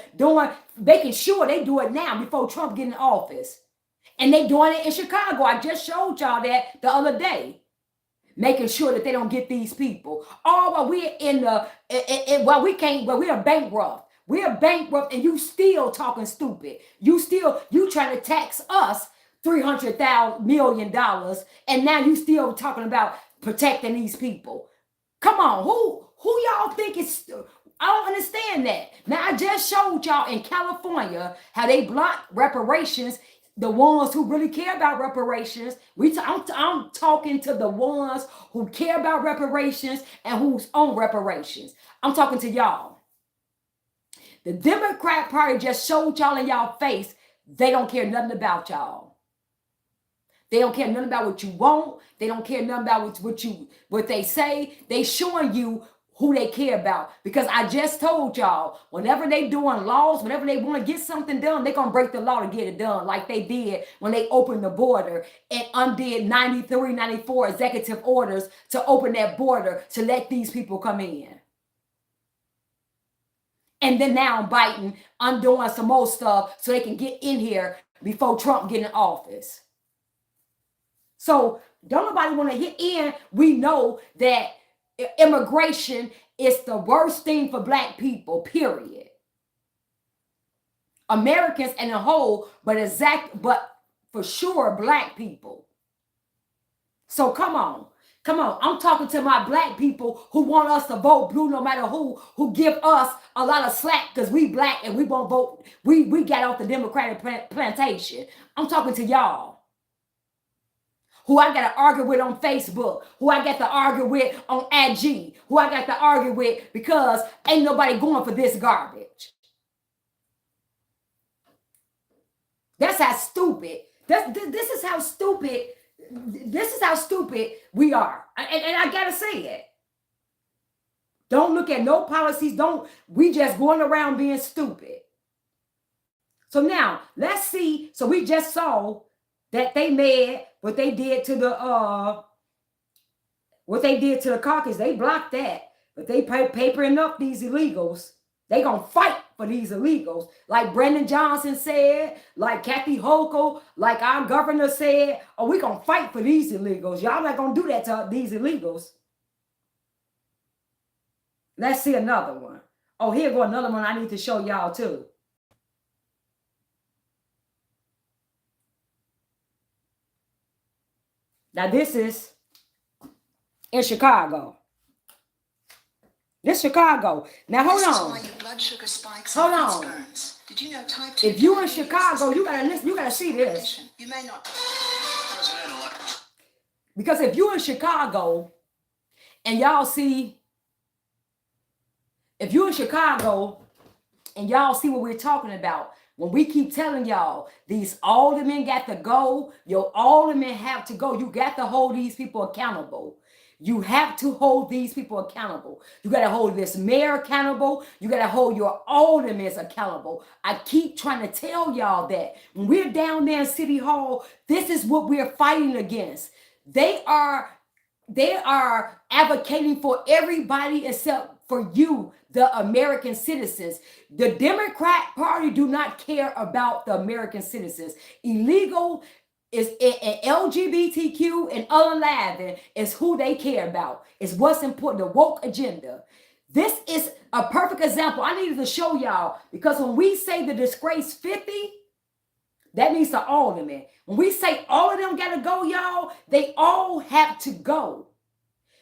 making sure they do it now before Trump get in office. And they doing it in Chicago. I just showed y'all that the other day. Making sure that they don't get these people. All while we're we're bankrupt. We're bankrupt and you still talking stupid. You trying to tax us $300 million and now you still talking about protecting these people. Come on, who y'all think is... I don't understand that. Now, I just showed y'all in California how they blocked reparations the ones who really care about reparations. I'm talking to the ones who care about reparations and who's on reparations. I'm talking to y'all. The Democrat Party just showed y'all in y'all face they don't care nothing about y'all. They don't care nothing about what you want. They don't care nothing about what they say. They showing you who they care about. Because I just told y'all, whenever they doing laws, whenever they want to get something done, they're going to break the law to get it done, like they did when they opened the border and undid 93, 94 executive orders to open that border to let these people come in. And then now Biden undoing some more stuff so they can get in here before Trump get in office. So don't nobody want to hit in. We know that immigration is the worst thing for black people, period. Americans in a whole, but for sure black people. So come on. I'm talking to my black people who want us to vote blue no matter who give us a lot of slack because we black and we won't vote. We got off the Democratic plantation. I'm talking to y'all. Who I got to argue with on Facebook, who I got to argue with on IG, who I got to argue with because ain't nobody going for this garbage. That's how stupid. This is how stupid. This is how stupid we are, and I gotta say it. Don't look at no policies. We just going around being stupid. So now let's see. So we just saw that they made what they did to the caucus. They blocked that, but they papering up these illegals. They gonna fight for these illegals, like Brandon Johnson said, like Kathy Hochul, like our governor said. Oh, we gonna fight for these illegals. Y'all not gonna do that to these illegals. Let's see another one. Oh, here go another one I need to show y'all too. Now this is in Chicago. This Chicago. Now hold on. Hold on. Did you know if you in Chicago, you gotta listen. You gotta see this. You may not. Because if you in Chicago and y'all see, if you in Chicago and y'all see what we're talking about, when we keep telling y'all these aldermen got to go, your aldermen have to go. You got to hold these people accountable. You have to hold these people accountable. You got to hold this mayor accountable. You got to hold your aldermen accountable. I keep trying to tell y'all that when we're down there in City Hall, this is what we're fighting against. They are advocating for everybody except for you, the American citizens. The Democrat Party do not care about the American citizens. Illegal is LGBTQ and 11 is who they care about. It's what's important, the woke agenda. This is a perfect example. I needed to show y'all because when we say the disgrace 50, that means the aldermen. When we say all of them got to go, y'all, they all have to go.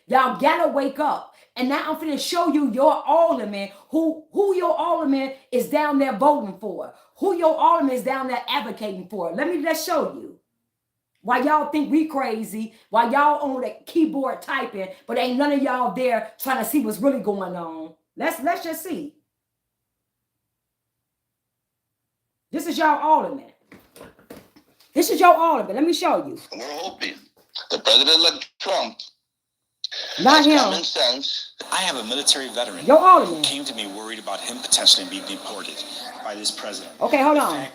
Y'all got to wake up. And now I'm finna show you your alderman, who your alderman is down there voting for, who your alderman is down there advocating for. Let's show you. Why y'all think we crazy, why y'all on the keyboard typing, but ain't none of y'all there trying to see what's really going on. Let's just see. This is y'all alderman. This is your alderman. Let me show you. We're hoping the President-elect Trump not him. Common sense. I have a military veteran your alderman who came to me worried about him potentially being deported by this president. Okay, hold on.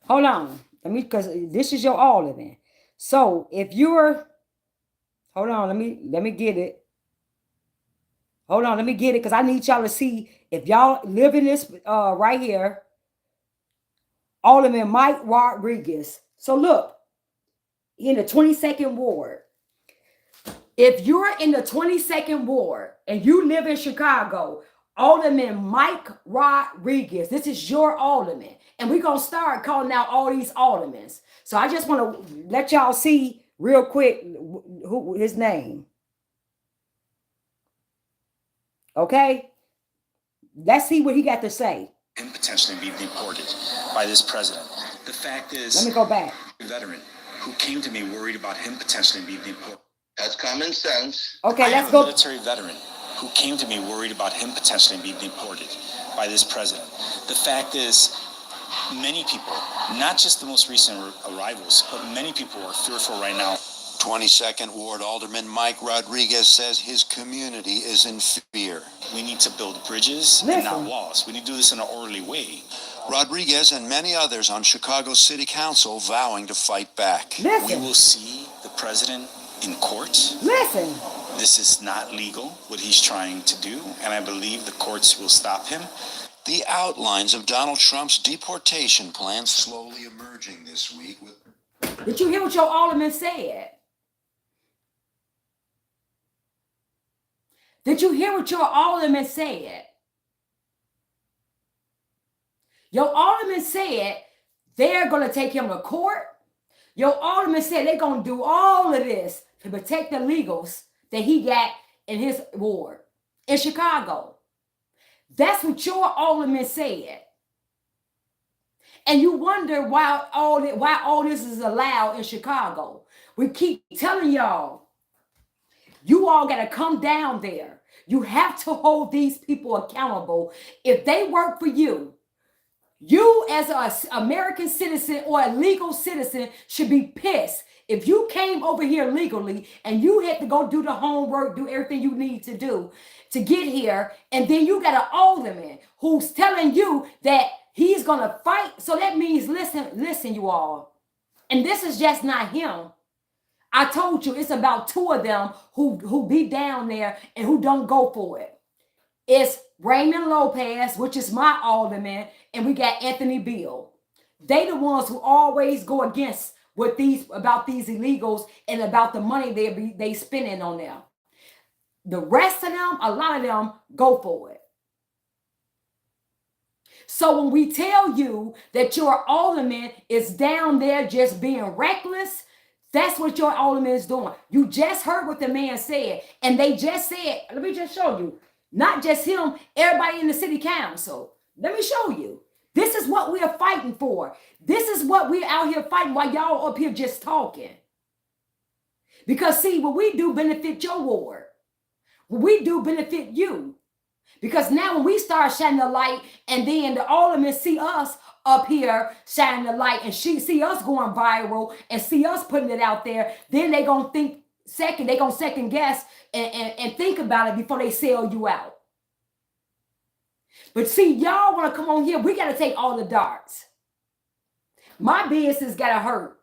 Hold on. Because this is your alderman. So if you're, hold on, let me get it. Hold on, let me get it because I need y'all to see if y'all live in this right here. Alderman Mike Rodriguez. So look, in the 22nd ward. If you're in the 22nd ward and you live in Chicago, Alderman Mike Rodriguez, this is your alderman. And we're going to start calling out all these aldermen. So I just want to let y'all see real quick who his name. Okay? Let's see what he got to say. Him potentially being deported by this president. The fact is, let me go back. A veteran who came to me worried about him potentially being deported. That's common sense. Okay, let's I go. have a military veteran who came to me worried about him potentially being deported by this president. The fact is, many people, not just the most recent arrivals, but many people are fearful right now. 22nd Ward Alderman Mike Rodriguez says his community is in fear. We need to build bridges and not walls. We need to do this in an orderly way. Rodriguez and many others on Chicago City Council vowing to fight back. We will see the president in court. Listen. This is not legal, what he's trying to do, and I believe the courts will stop him. The outlines of Donald Trump's deportation plan slowly emerging this week. Did you hear what your alderman said? Did you hear what your alderman said? Your alderman said they're going to take him to court. Your alderman said they're going to do all of this to protect the legals that he got in his ward in Chicago. That's what your alderman said. And you wonder why all this is allowed in Chicago. We keep telling y'all, you all got to come down there. You have to hold these people accountable. If they work for you, you as an American citizen or a legal citizen should be pissed. If you came over here legally and you had to go do the homework, do everything you need to do to get here, and then you got an alderman who's telling you that he's going to fight. So that means, listen, you all. And this is just not him. I told you it's about two of them who be down there and who don't go for it. It's Raymond Lopez, which is my alderman, and we got Anthony Beal. They the ones who always go against about these illegals and about the money they spending on them. The rest of them, a lot of them go for it. So when we tell you that your alderman is down there just being reckless, that's what your alderman is doing. You just heard what the man said. And they just said, let me just show you. Not just him, everybody in the city council. Let me show you. This is what we are fighting for. This is what we're out here fighting while y'all up here just talking. Because see, what we do benefit your ward. What we do benefit you. Because now when we start shining the light and then the aldermen see us up here shining the light and see us going viral and see us putting it out there, then they're going to think they're going to second guess and think about it before they sell you out. But see, y'all want to come on here, we got to take all the darts. My business got to hurt.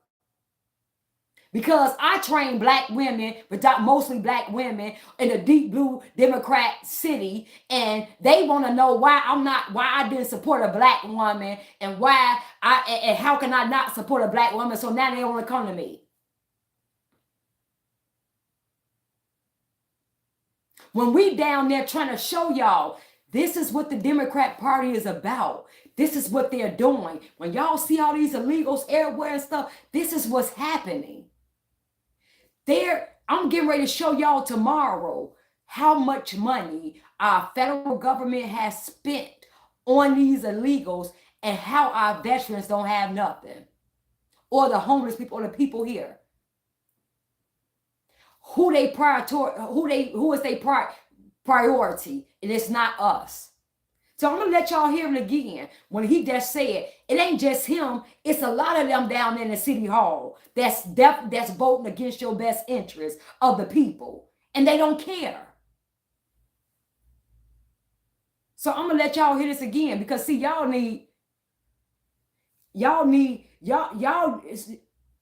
Because I train black women, but mostly black women in a deep blue Democrat city, and they want to know why I didn't support a black woman, and and how can I not support a black woman? So now they want to come to me. When we down there trying to show y'all, this is what the Democrat Party is about. This is what they're doing. When y'all see all these illegals everywhere and stuff, this is what's happening. I'm getting ready to show y'all tomorrow how much money our federal government has spent on these illegals and how our veterans don't have nothing. Or the homeless people, or the people here. Who is their priority? And it's not us. So I'm going to let y'all hear it again. When he just said, it ain't just him. It's a lot of them down in the city hall that's voting against your best interest of the people. And they don't care. So I'm going to let y'all hear this again. Because see, y'all, I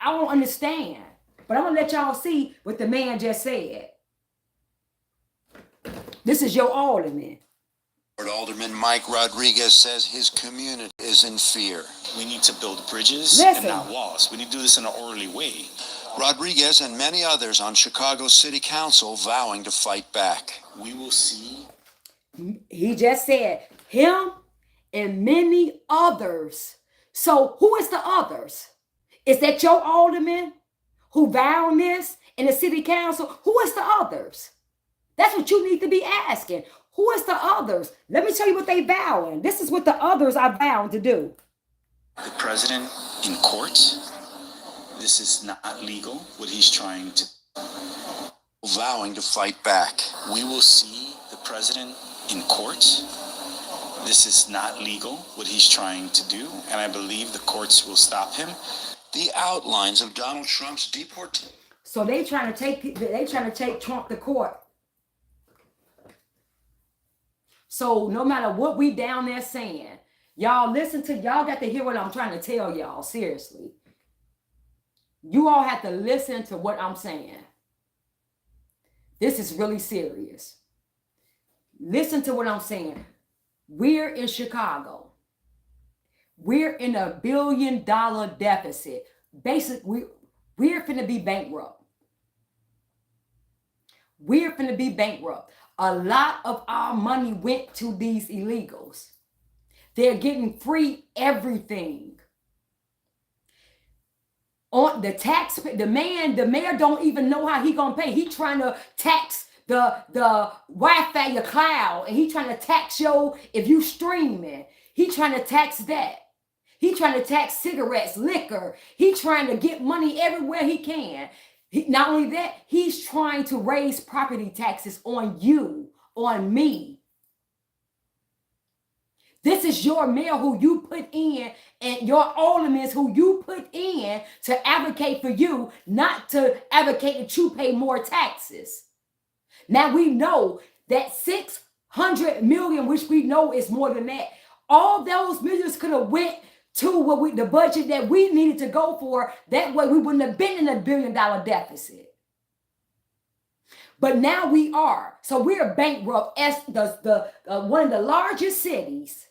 don't understand. But I'm going to let y'all see what the man just said. This is your alderman. Alderman Mike Rodriguez says his community is in fear. We need to build bridges and not walls. We need to do this in an orderly way. Rodriguez and many others on Chicago City Council vowing to fight back. We will see. He just said him and many others. So who is the others? Is that your alderman who vowed this in the city council? Who is the others? That's what you need to be asking. Who is the others? Let me tell you what they vowing. This is what the others are vowing to do. The president in court. This is not legal, what he's trying to. Vowing to fight back. We will see the president in court. This is not legal, what he's trying to do, and I believe the courts will stop him. The outlines of Donald Trump's deportation. So they trying to take Trump to court. So no matter what we down there saying, y'all got to hear what I'm trying to tell y'all, seriously. You all have to listen to what I'm saying. This is really serious. Listen to what I'm saying. We're in Chicago. We're in a $1 billion deficit. Basically, we're finna be bankrupt. We're finna be bankrupt. A lot of our money went to these illegals. They're getting free everything. On the tax, the mayor don't even know how he gonna pay. He trying to tax the Wi-Fi, your cloud, and he trying to tax if you streaming. He trying to tax that. He trying to tax cigarettes, liquor. He trying to get money everywhere he can. Not only that, he's trying to raise property taxes on you, on me. This is your mayor who you put in, and your aldermen who you put in to advocate for you, not to advocate that you pay more taxes. Now we know that 600 million, which we know is more than that, all those millions could have went to the budget that we needed to go for. That way we wouldn't have been in a $1 billion deficit. But now we are. So we're bankrupt as the one of the largest cities.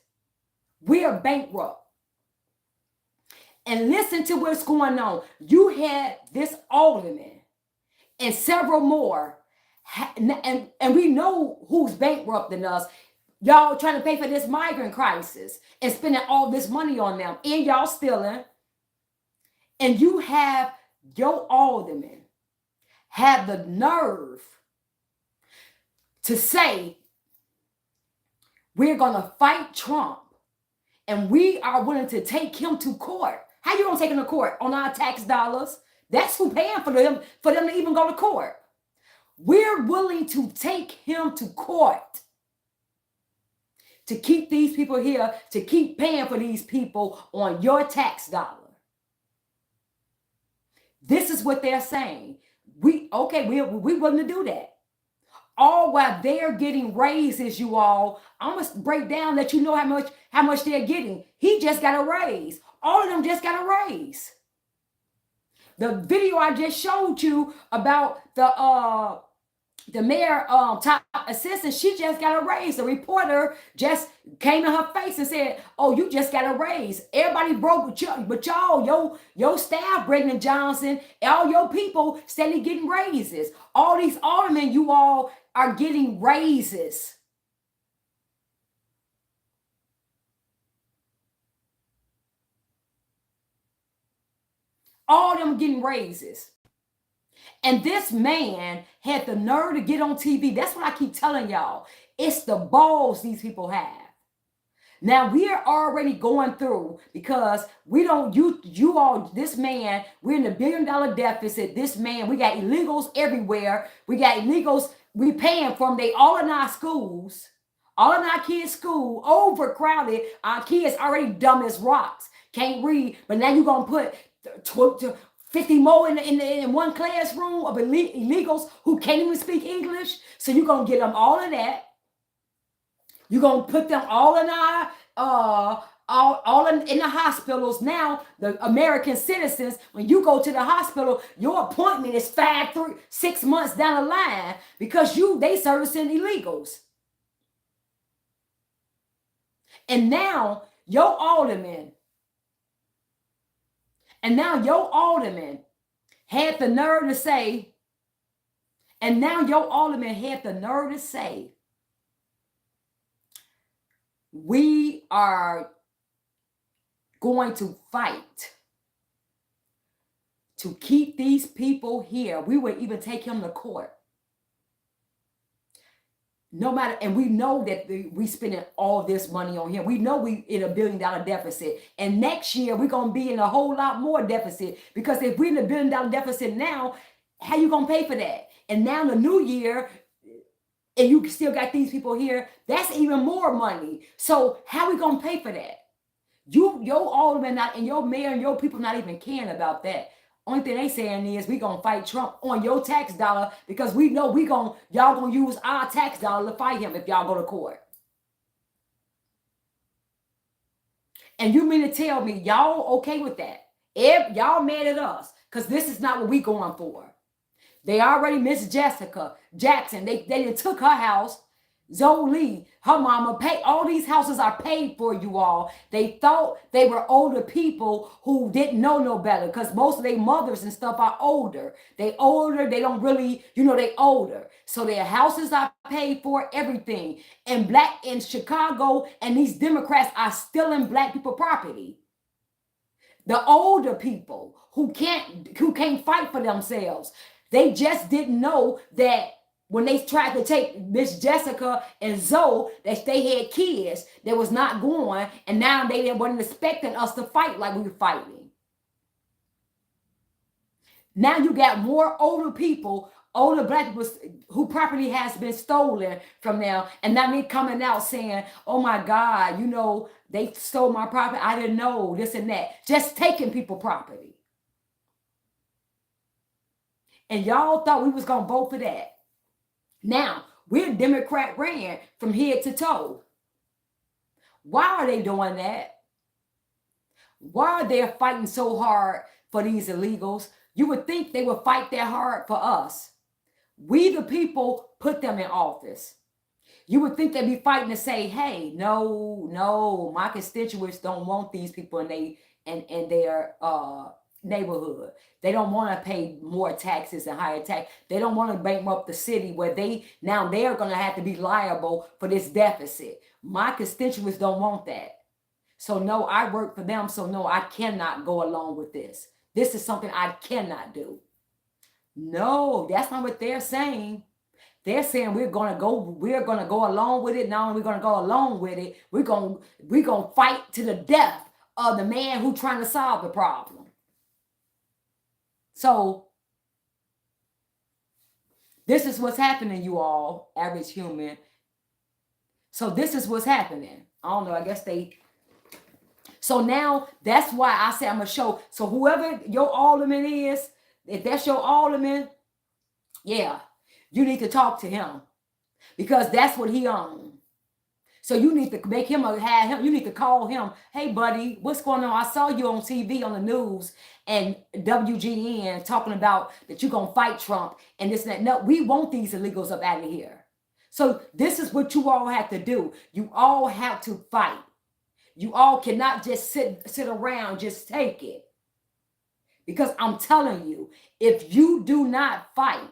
We are bankrupt. And listen to what's going on. You had this alderman and several more. And we know who's bankrupting us. Y'all trying to pay for this migrant crisis and spending all this money on them. And y'all stealing. And you have your alderman have the nerve to say, we're going to fight Trump. And we are willing to take him to court. How you gonna take him to court? On our tax dollars? That's who paying for them to even go to court. We're willing to take him to court to keep these people here, to keep paying for these people on your tax dollar. This is what they're saying. We're willing to do that. All while they're getting raises, you all. I must break down, let you know how much they're getting. He just got a raise. All of them just got a raise. The video I just showed you about the mayor top assistant, she just got a raise. The reporter just came in her face and said, "Oh, you just got a raise." Everybody broke with you, but y'all, your staff, Brendan Johnson, all your people steady getting raises. All these aldermen, you all are getting raises. All of them getting raises. And this man had the nerve to get on TV. That's what I keep telling y'all. It's the balls these people have. Now we are already going through, because we don't, you all, this man, we're in a $1 billion deficit. This man, we got illegals everywhere. We got illegals, we paying for them. They all in our schools, all in our kids' school, overcrowded. Our kids already dumb as rocks, can't read. But now you're going to put 50 more in one classroom of illegals who can't even speak English. So you're going to get them all of that. You're going to put them all in our in the hospitals. Now, the American citizens, when you go to the hospital, your appointment is 6 months down the line because they servicing illegals. And now your alderman had the nerve to say, we are going to fight to keep these people here. We would even take him to court. No matter, and we know that we spending all this money on him. We know we in $1 billion deficit, and next year we're gonna be in a whole lot more deficit, because if we're in $1 billion deficit now, how you gonna pay for that? And now the new year, and you still got these people here, that's even more money. So how we gonna pay for that? Your alderman not, and your mayor and your people not even caring about that. Only thing they saying is we gonna fight Trump on your tax dollar, because we know y'all gonna use our tax dollar to fight him if y'all go to court. And you mean to tell me y'all okay with that? If y'all mad at us, because this is not what we going for. They already Miss Jessica Jackson. They took her house. Zoe Lee, her mama, paid. All these houses are paid for, you all. They thought they were older people who didn't know no better, because most of their mothers and stuff are older. They older. They don't really, they older. So their houses are paid for, everything. And black in Chicago, and these Democrats are stealing black people property. The older people who can't fight for themselves. They just didn't know that when they tried to take Miss Jessica and Zoe, that they had kids that was not going, and now they wasn't expecting us to fight like we were fighting. Now you got more older people, older black people who property has been stolen from them, and now they coming out saying, oh my God, they stole my property. I didn't know, this and that. Just taking people property. And y'all thought we was going to vote for that. Now, we're Democrat ran from head to toe. Why are they doing that? Why are they fighting so hard for these illegals? You would think they would fight that hard for us. We, the people, put them in office. You would think they'd be fighting to say, hey, no, my constituents don't want these people in their neighborhood. They don't want to pay more taxes and higher tax. They don't want to bankrupt the city where they're going to have to be liable for this deficit. My constituents don't want that. So no, I work for them. So no, I cannot go along with this. This is something I cannot do. No, that's not what they're saying. They're saying we're gonna go along with it. Not only we're gonna go along with it, we're gonna fight to the death of the man who's trying to solve the problem. So this is what's happening, you all, average human. So this is what's happening. I don't know, I guess so now that's why I say I'm gonna show. So whoever your alderman is, if that's your alderman, yeah, you need to talk to him, because that's what he owns. So you need to make him you need to call him. Hey, buddy, what's going on? I saw you on TV, on the news, and WGN talking about that you're going to fight Trump and this and that. No, we want these illegals up out of here. So this is what you all have to do. You all have to fight. You all cannot just sit around, just take it. Because I'm telling you, if you do not fight,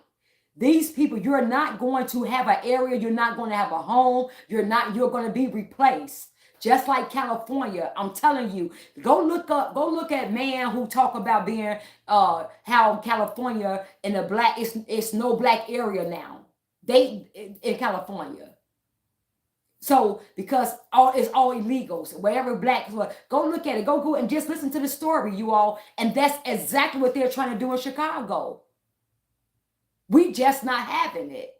these people, you're not going to have an area. You're not going to have a home. You're going to be replaced. Just like California, I'm telling you, go look at man who talk about being, how California in the black, it's no black area now. In California. So, because it's all illegals, wherever blacks were, go look at it, go and just listen to the story, you all. And that's exactly what they're trying to do in Chicago. We just not having it.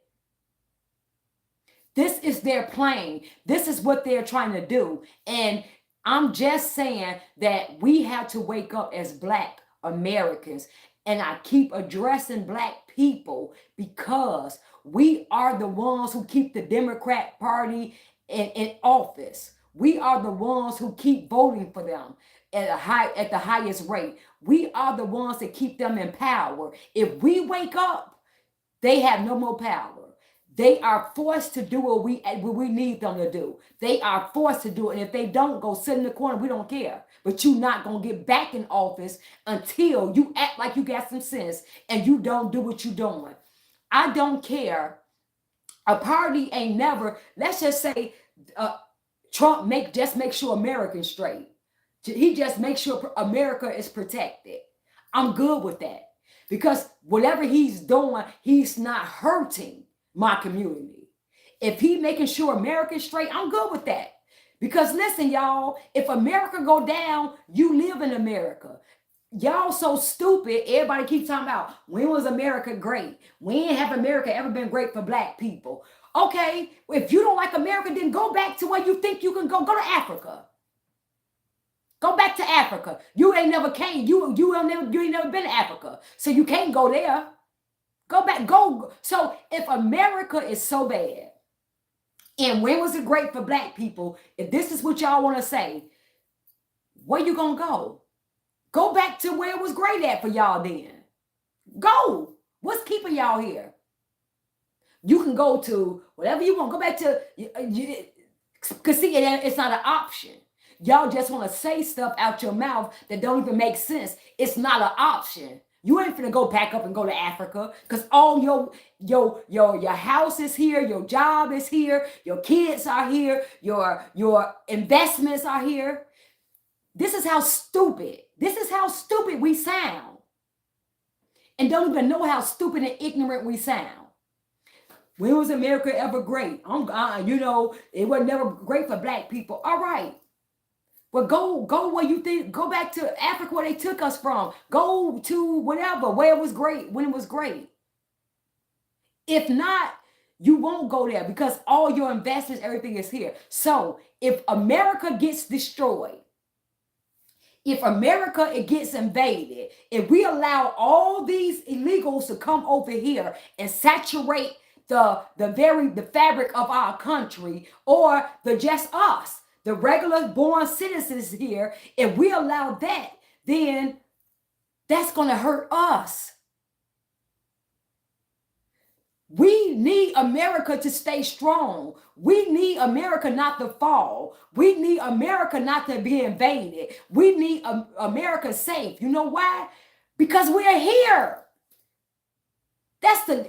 This is their plan. This is what they're trying to do. And I'm just saying that we have to wake up as Black Americans. And I keep addressing Black people because we are the ones who keep the Democrat Party in office. We are the ones who keep voting for them at the highest rate. We are the ones that keep them in power. If we wake up, they have no more power. They are forced to do what we need them to do. They are forced to do it. And if they don't, go sit in the corner. We don't care. But you're not going to get back in office until you act like you got some sense and you don't do what you're doing. I don't care. A party ain't never, let's just say Trump just make sure America's straight. He just makes sure America is protected. I'm good with that. Because whatever he's doing, he's not hurting my community. If he making sure America's straight, I'm good with that. Because listen, y'all, if America go down, you live in America. Y'all so stupid. Everybody keeps talking about when was America great? When have America ever been great for black people? Okay, if you don't like America, then go back to where you think you can go. Go to Africa. Go back to Africa. You ain't never came. You ain't never been to Africa. So you can't go there. Go back. Go. So if America is so bad, and when was it great for black people? If this is what y'all want to say, where you gonna go? Go back to where it was great at for y'all then. Go. What's keeping y'all here? You can go to whatever you want. Go back to, because see, it's not an option. Y'all just want to say stuff out your mouth that don't even make sense. It's not an option. You ain't finna go pack up and go to Africa because all your house is here, your job is here, your kids are here, your investments are here. This is how stupid we sound. And don't even know how stupid and ignorant we sound. When was America ever great? It was never great for black people. All right. Well, go where you think, go back to Africa where they took us from. Go to whatever, where it was great, when it was great. If not, you won't go there because all your investments, everything is here. So if America gets destroyed, if America it gets invaded, if we allow all these illegals to come over here and saturate the fabric of our country, or just us, the regular born citizens here, if we allow that, then that's going to hurt us. We need America to stay strong. We need America not to fall. We need America not to be invaded. We need America safe. You know why? Because we're here.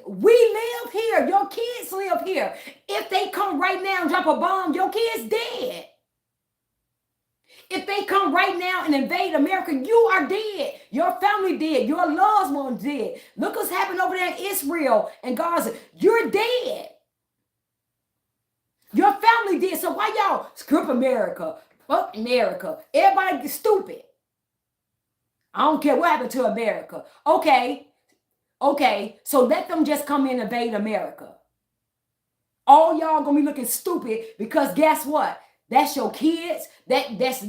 We live here. Your kids live here. If they come right now and drop a bomb, your kid's dead. If they come right now and invade America, you are dead. Your family dead. Your loved ones dead. Look what's happened over there in Israel and Gaza. You're dead. Your family dead. So why y'all screw up America? Fuck America. Everybody is stupid. I don't care what happened to America. Okay. So let them just come in and invade America. All y'all gonna be looking stupid because guess what? That's your kids. That's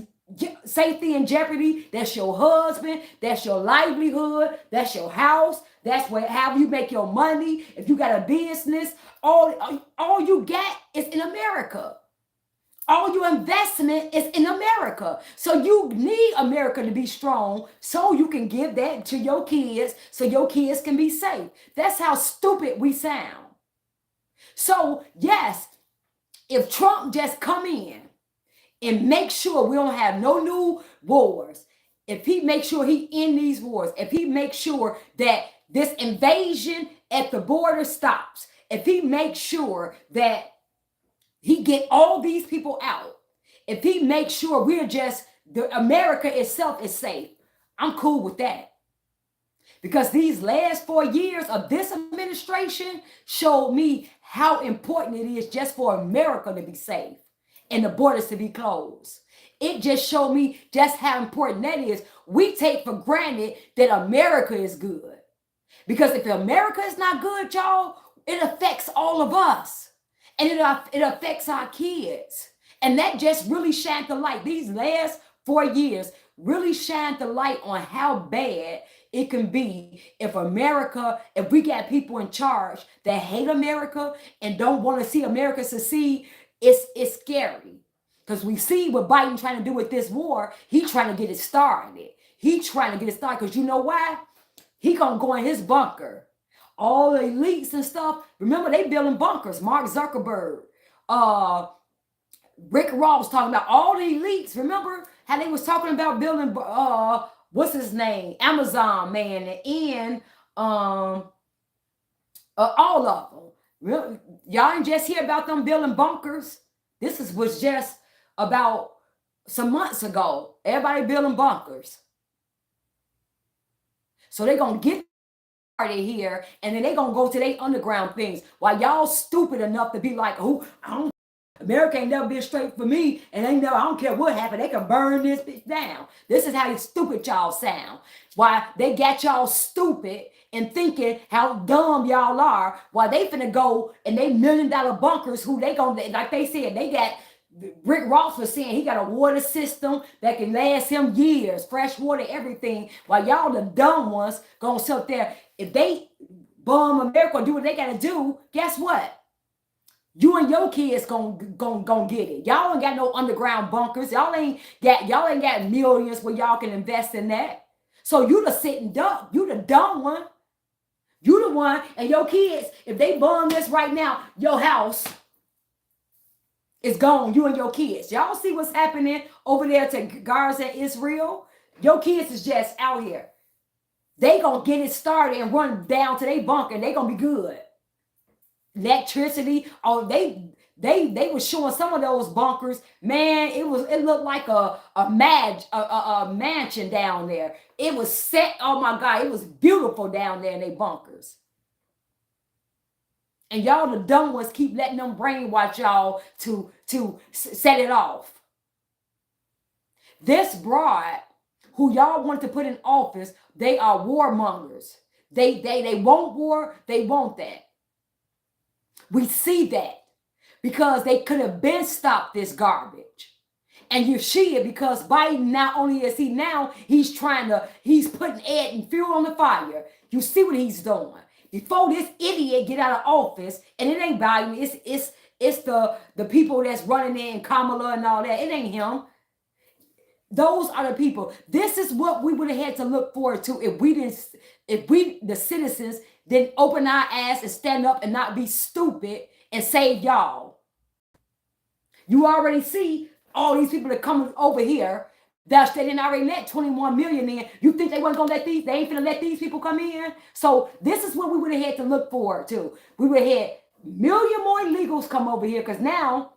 safety in jeopardy. That's your husband. That's your livelihood. That's your house. That's how you make your money. If you got a business, all you got is in America. All your investment is in America. So you need America to be strong so you can give that to your kids so your kids can be safe. That's how stupid we sound. So yes, if Trump just come in and make sure we don't have no new wars, if he makes sure he end these wars, if he makes sure that this invasion at the border stops, if he makes sure that he get all these people out, if he makes sure America itself is safe, I'm cool with that. Because these last 4 years of this administration showed me how important it is just for America to be safe and the borders to be closed. It just showed me just how important that is. We take for granted that America is good. Because if America is not good, y'all, it affects all of us. And it affects our kids. And that just really shined the light. These last 4 years really shined the light on how bad it can be if we got people in charge that hate America and don't want to see America succeed. It's scary. Because we see what Biden trying to do with this war. He trying to get it started. Because you know why? He gonna go in his bunker. All the elites and stuff. Remember, they building bunkers. Mark Zuckerberg. Rick Ross was talking about all the elites. Remember how they was talking about building what's his name? Amazon man and all of them. Y'all ain't just hear about them building bunkers. This was just about some months ago. Everybody building bunkers. So they're gonna get here, and then they gonna go to their underground things. While y'all stupid enough to be like, "Oh, America ain't never been straight for me, and I don't care what happened. They can burn this bitch down." This is how stupid y'all sound. Why they got y'all stupid and thinking how dumb y'all are. While they finna go and they $1 million bunkers, who they gonna, like they said, they got. Rick Ross was saying he got a water system that can last him years, fresh water, everything. While y'all the dumb ones gonna sit there. If they bomb America, do what they gotta do, guess what? You and your kids gonna get it. Y'all ain't got no underground bunkers. Y'all ain't got millions where y'all can invest in that. So you the sitting duck. You the dumb one. You the one, and your kids, if they bomb this right now, your house is gone. You and your kids. Y'all see what's happening over there to Gaza, Israel? Your kids is just out here. They gonna get it started and run down to their bunker, and they gonna be good. Electricity. Oh, they were showing some of those bunkers. Man, it looked like a mansion down there. It was set. Oh my God, it was beautiful down there in their bunkers. And y'all the dumb ones keep letting them brainwash y'all to set it off. This broad who y'all want to put in office, they are warmongers. They want war. They want that. We see that because they could have been stopped this garbage. And you see it because Biden, not only is he now, he's putting adding fuel on the fire. You see what he's doing. Before this idiot get out of office, and it ain't Biden, it's the people that's running in, Kamala and all that. It ain't him. Those are the people. This is what we would have had to look forward to if we, the citizens, didn't open our ass and stand up and not be stupid and save y'all. You already see all these people that coming over here. That they didn't already let 21 million in. You think they weren't gonna let they ain't gonna let these people come in? So this is what we would have had to look forward to. We would have had million more illegals come over here because now,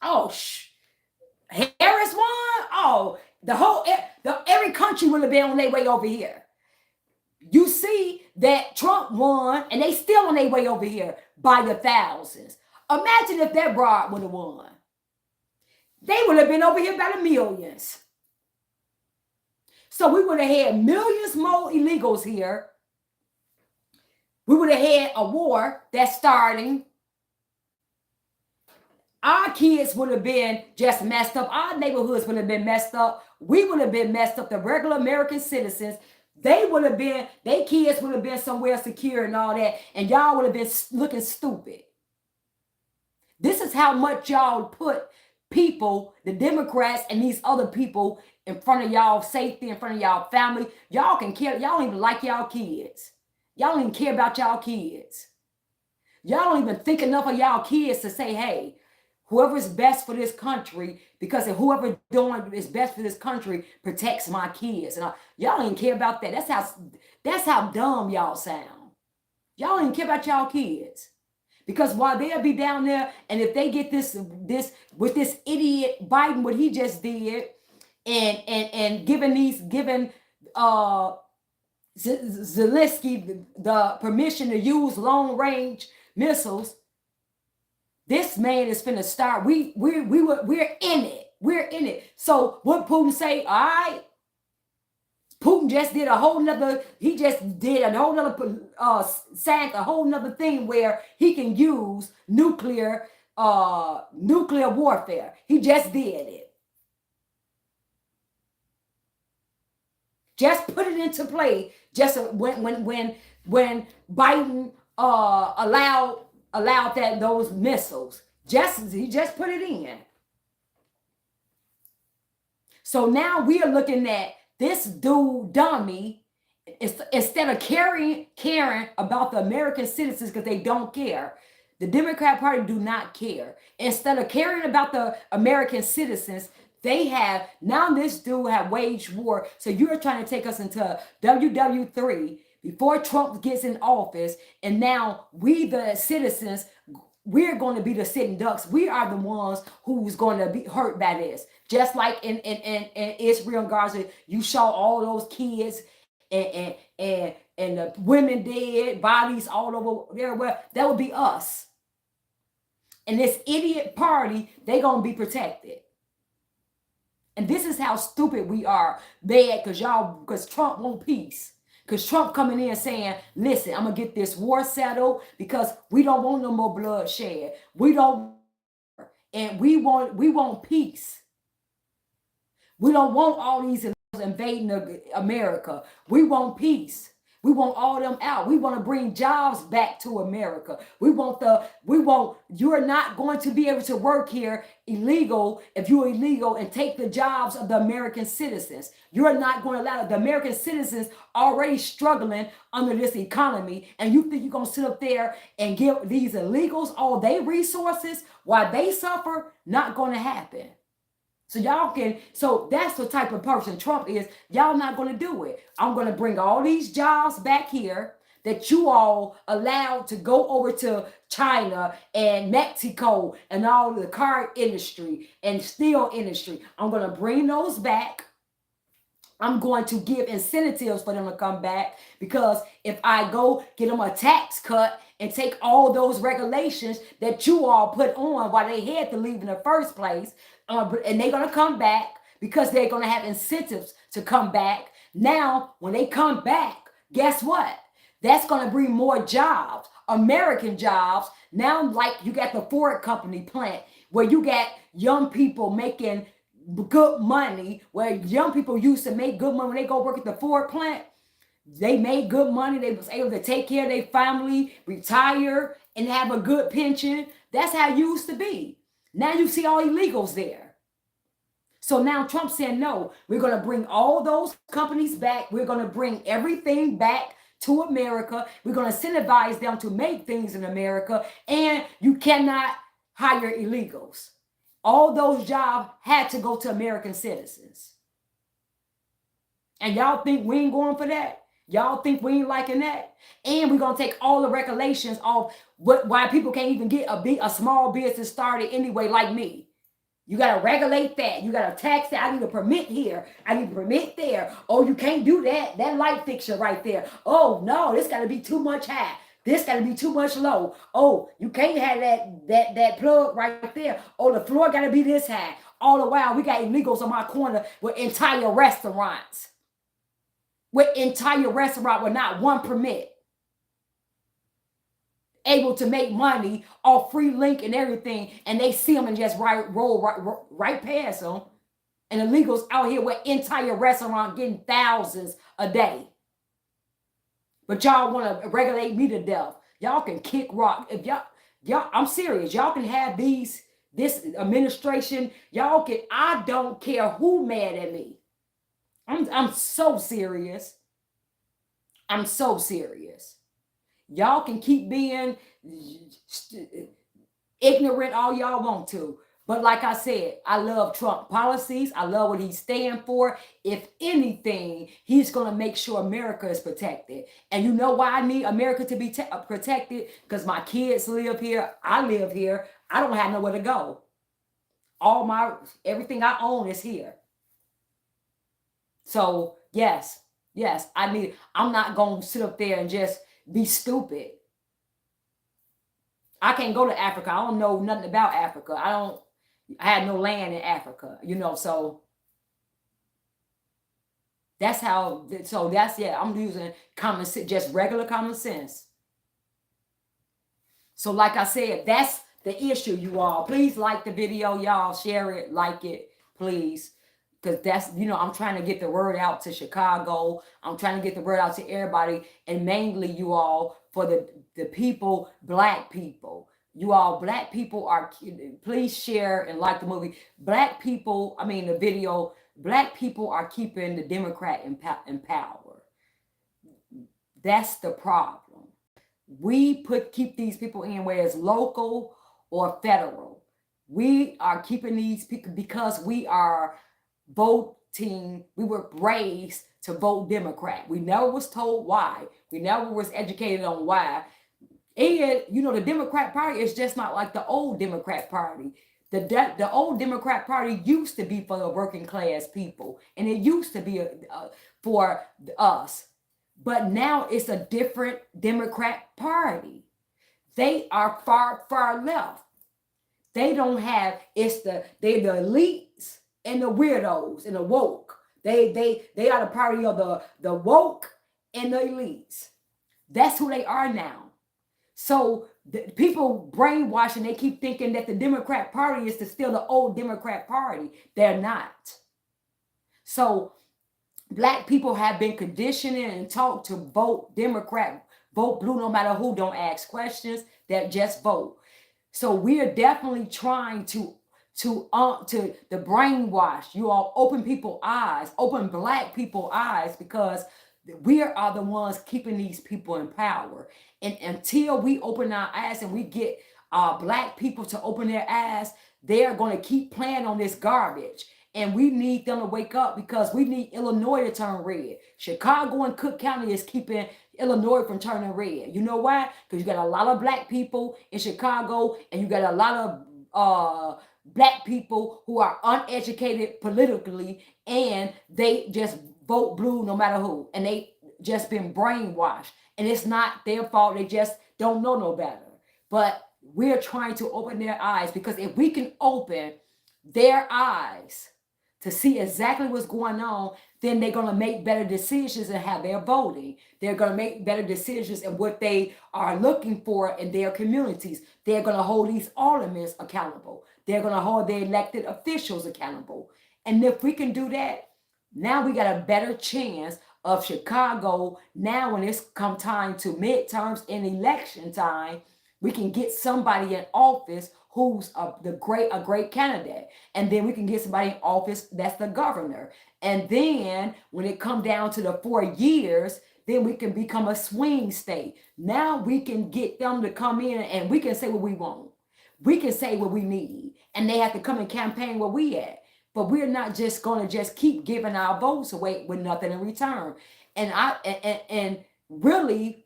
Harris won. Oh, every country would have been on their way over here. You see that Trump won, and they still on their way over here by the thousands. Imagine if that broad would have won. They would have been over here by the millions. So we would have had millions more illegals here. We would have had a war that's starting. Our kids would have been just messed up. Our neighborhoods would have been messed up. We would have been messed up. The regular American citizens, their kids would have been somewhere secure and all that. And y'all would have been looking stupid. This is how much y'all put people, the Democrats and these other people, in front of y'all safety, in front of y'all family. Y'all can care. Y'all don't even like y'all kids. Y'all don't even care about y'all kids. Y'all don't even think enough of y'all kids to say, hey, whoever is best for this country, because if whoever doing is best for this country protects my kids. And y'all don't even care about that. That's how dumb y'all sound. Y'all don't even care about y'all kids. Because while they'll be down there, and if they get this with this idiot Biden, what he just did, and giving Zelensky the permission to use long range missiles, this man is finna start. We're in it. We're in it. So what Putin say? All right. Putin just did a whole nother. He just did a whole nother. Sank a whole nother thing where he can use nuclear warfare. He just did it. Just put it into play. Just when Biden allowed those missiles. He just put it in. So now we are looking at this dude dummy, instead of caring about the American citizens because they don't care. The Democrat Party do not care. Instead of caring about the American citizens, they have, now this dude have waged war. So you're trying to take us into WW3 before Trump gets in office. And now we, the citizens, we're going to be the sitting ducks. We are the ones who's going to be hurt by this. Just like in Israel and Gaza, you saw all those kids and and the women dead, bodies all over there. Well, that would be us. And this idiot party, they gonna be protected. And this is how stupid we are. Bad because Trump want peace. Because Trump coming in saying, listen, I'm gonna get this war settled because we don't want no more bloodshed. We don't, and we want peace. We don't want all these invading America. We want peace. We want all them out. We want to bring jobs back to America. You're not going to be able to work here illegal if you're illegal and take the jobs of the American citizens. You're not going to allow the American citizens already struggling under this economy. And you think you're going to sit up there and give these illegals all their resources while they suffer? Not going to happen. So that's the type of person Trump is. Y'all not going to do it. I'm going to bring all these jobs back here that you all allowed to go over to China and Mexico and all the car industry and steel industry. I'm going to bring those back. I'm going to give incentives for them to come back, because if I go get them a tax cut and take all those regulations that you all put on while they had to leave in the first place, and they're going to come back because they're going to have incentives to come back. Now, when they come back, guess what? That's going to bring more jobs, American jobs. Now, like you got the Ford company plant where you got young people making good money, where young people used to make good money when they go work at the Ford plant. They made good money. They was able to take care of their family, retire, and have a good pension. That's how it used to be. Now you see all illegals there. So now Trump saying, no, we're going to bring all those companies back. We're going to bring everything back to America. We're going to incentivize them to make things in America. And you cannot hire illegals. All those jobs had to go to American citizens. And y'all think we ain't going for that? Y'all think we ain't liking that? And we're going to take all the regulations off why people can't even get a small business started anyway, like me. You got to regulate that. You got to tax that. I need a permit here. I need a permit there. Oh, you can't do that. That light fixture right there. Oh, no, this got to be too much high. This got to be too much low. Oh, you can't have that plug right there. Oh, the floor got to be this high. All the while, we got illegals on my corner with entire restaurants. With not one permit. Able to make money off free link and everything, and they see them and just roll right past them. And illegals out here with entire restaurant getting thousands a day. But y'all want to regulate me to death. Y'all can kick rock. If y'all, I'm serious. Y'all can have this administration. Y'all can. I don't care who mad at me. I'm so serious. I'm so serious. Y'all can keep being ignorant all y'all want to. But like I said, I love Trump policies. I love what he's standing for. If anything, he's going to make sure America is protected. And you know why I need America to be protected? Because my kids live here. I live here. I don't have nowhere to go. Everything I own is here. So yes, I'm not going to sit up there and just be stupid. I can't go to Africa. I don't know nothing about Africa. I had no land in Africa, so I'm using common sense, just regular common sense. So like I said, that's the issue, you all. Please like the video, y'all. Share it, like it, please. Because that's, I'm trying to get the word out to Chicago. I'm trying to get the word out to everybody. And mainly you all, for the people, Black people. You all, Black people please share and like the movie. The video, Black people are keeping the Democrat in power. That's the problem. We keep these people in, whether it's local or federal. We are keeping these people because we are voting. We were raised to vote Democrat. We never was told why. We never was educated on why. And the Democrat Party is just not like the old Democrat Party. The old Democrat Party used to be for the working class people, and it used to be for us. But now it's a different Democrat Party. They are far left. They don't have, they're the elites and the weirdos and the woke. They are the party of the woke and the elites. That's who they are now. So people brainwashing, they keep thinking that the Democrat Party is still the old Democrat Party. They're not. So Black people have been conditioning and taught to vote Democrat, vote blue no matter who, don't ask questions, that just vote. So we are definitely trying to the brainwash. You all open people's eyes, open Black people's eyes, because we are the ones keeping these people in power. And until we open our eyes and we get Black people to open their eyes, they're going to keep playing on this garbage. And we need them to wake up, because we need Illinois to turn red. Chicago and Cook County is keeping Illinois from turning red. You know why? Because you got a lot of Black people in Chicago, and you got a lot of Black people who are uneducated politically, and they just vote blue no matter who. And they just been brainwashed. And it's not their fault. They just don't know no better. But we're trying to open their eyes, because if we can open their eyes to see exactly what's going on, then they're going to make better decisions and have their voting. They're going to make better decisions in what they are looking for in their communities. They're going to hold these aldermen accountable. They're going to hold their elected officials accountable. And if we can do that, now we got a better chance of Chicago. Now when it's come time to midterms and election time, we can get somebody in office who's a great candidate. And then we can get somebody in office that's the governor. And then when it come down to the 4 years, then we can become a swing state. Now we can get them to come in and we can say what we want. We can say what we need. And they have to come and campaign where we at. But we're not just going to just keep giving our votes away with nothing in return. And really,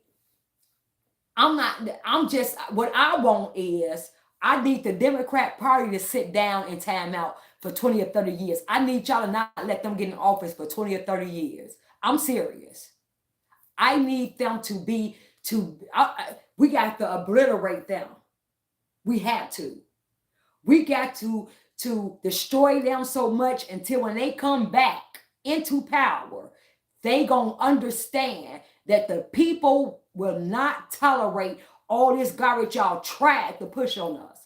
what I want is, I need the Democrat Party to sit down and time out for 20 or 30 years. I need y'all to not let them get in office for 20 or 30 years. I'm serious. I need them we got to obliterate them. We have to. We got to destroy them so much until when they come back into power, they gonna understand that the people will not tolerate all this garbage y'all tried to push on us.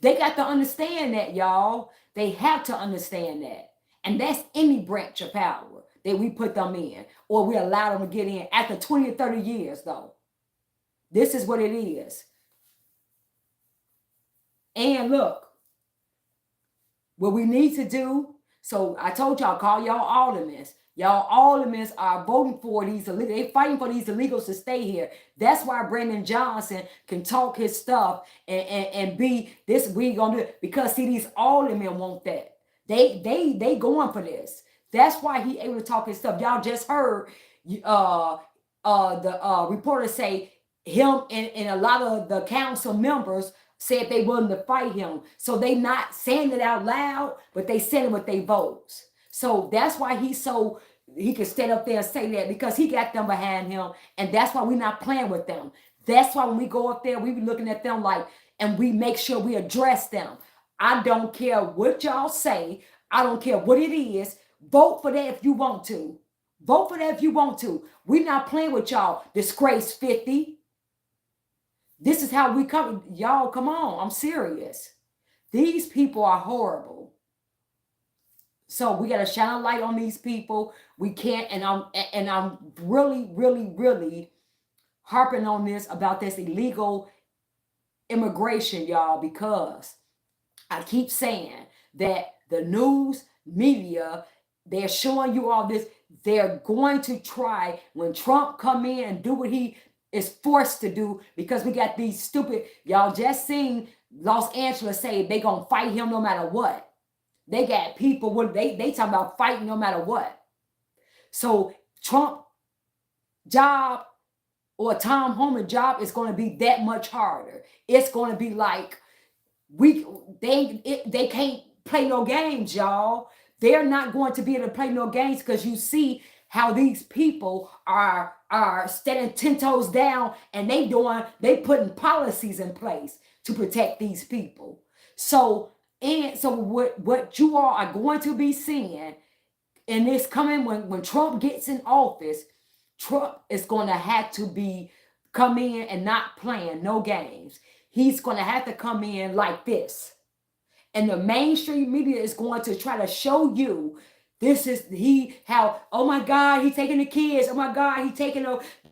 They got to understand that, y'all. They have to understand that. And that's any branch of power that we put them in, or we allow them to get in after 20 or 30 years, though. This is what it is. And look, what we need to do, so I told y'all, call y'all aldermen. Y'all aldermen are voting for these illegal, they fighting for these illegals to stay here. That's why Brandon Johnson can talk his stuff and be this, we gonna do it. Because see, these aldermen want that. They going for this. That's why he able to talk his stuff. Y'all just heard the reporter say him and a lot of the council members said they willing to fight him. So they not saying it out loud, but they saying it with their votes. So that's why he can stand up there and say that, because he got them behind him. And that's why we're not playing with them. That's why when we go up there, we be looking at them like, and we make sure we address them. I don't care what y'all say. I don't care what it is. Vote for that if you want to. Vote for that if you want to. We're not playing with y'all. Disgrace 50. This is how we come. Y'all, come on. I'm serious. These people are horrible. So we got to shine a light on these people. We can't, and I'm really harping on this about this illegal immigration, y'all, because I keep saying that the news media, they're showing you all this. They're going to try, when Trump come in and do what he is forced to do, because we got these stupid, y'all just seen Los Angeles say they gonna fight him no matter what. They got people, they talking about fighting no matter what. So Trump job or Tom Homan job is going to be that much harder. It's going to be like they can't play no games, y'all. They're not going to be able to play no games, because you see how these people are standing 10 toes down, and they putting policies in place to protect these people. So what you all are going to be seeing in this coming, when Trump gets in office, Trump is going to have to come in and not playing no games. He's going to have to come in like this. And the mainstream media is going to try to show you oh my God, he's taking the kids. Oh my God, he's taking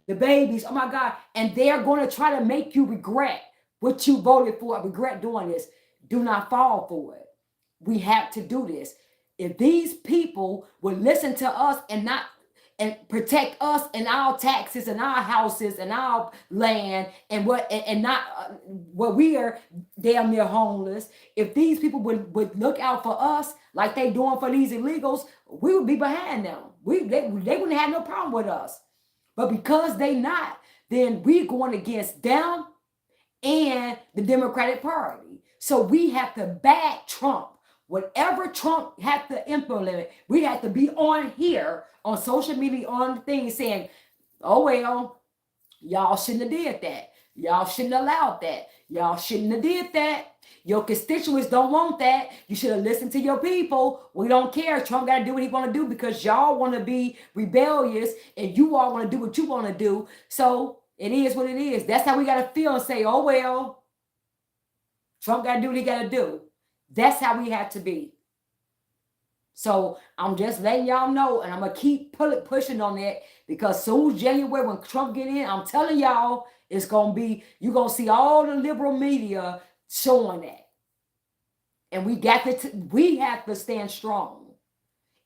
the babies. Oh my God. And they're going to try to make you regret what you voted for, regret doing this. Do not fall for it. We have to do this. If these people would listen to us and protect us and our taxes and our houses and our land and not where we are damn near homeless. If these people would look out for us like they doing for these illegals, we would be behind them. They wouldn't have no problem with us. But because they not, then we're going against them and the Democratic Party. So we have to back Trump. Whatever Trump had to implement, we have to be on here, on social media, on the thing saying, oh, well, y'all shouldn't have did that. Y'all shouldn't have allowed that. Y'all shouldn't have did that. Your constituents don't want that. You should have listened to your people. We don't care. Trump got to do what he want to do because y'all want to be rebellious and you all want to do what you want to do. So it is what it is. That's how we got to feel and say, oh, well, Trump got to do what he got to do. That's how we have to be. So I'm just letting y'all know, and I'm going to keep pushing on that, because soon January, when Trump get in, I'm telling y'all, it's going to be, you're going to see all the liberal media showing that. And we have to stand strong.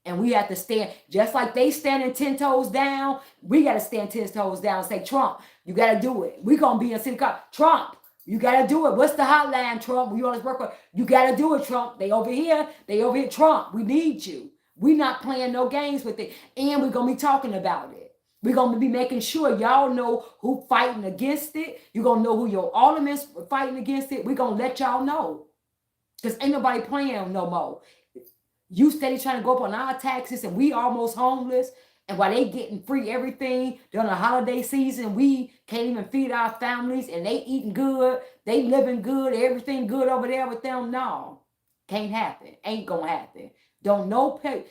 And we have to stand, just like they standing 10 toes down, we got to stand 10 toes down and say, Trump, you got to do it. We're going to be in city council. Trump, you got to do it. What's the hotline, Trump? We on this work. You got to do it, Trump. They over here. Trump, we need you. We're not playing no games with it. And we're going to be talking about it. We're going to be making sure y'all know who fighting against it. You're going to know who your aldermen fighting against it. We're going to let y'all know. Because ain't nobody playing no more. You steady trying to go up on our taxes, and we almost homeless. And while they getting free everything during the holiday season, we can't even feed our families, and they eating good, they living good, everything good over there with them. No, can't happen. Ain't gonna happen. Don't nobody,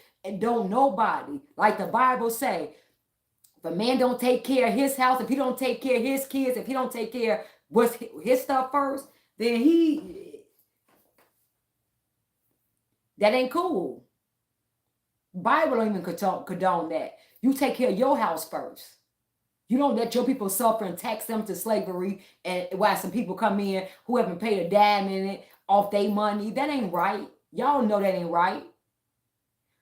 like the Bible say, if a man don't take care of his house, if he don't take care of his kids, if he don't take care of what's his stuff first, then that ain't cool. Bible don't even condone that. You take care of your house first. You don't let your people suffer and tax them to slavery, and while some people come in who haven't paid a dime in it off their money. That ain't right. Y'all know that ain't right.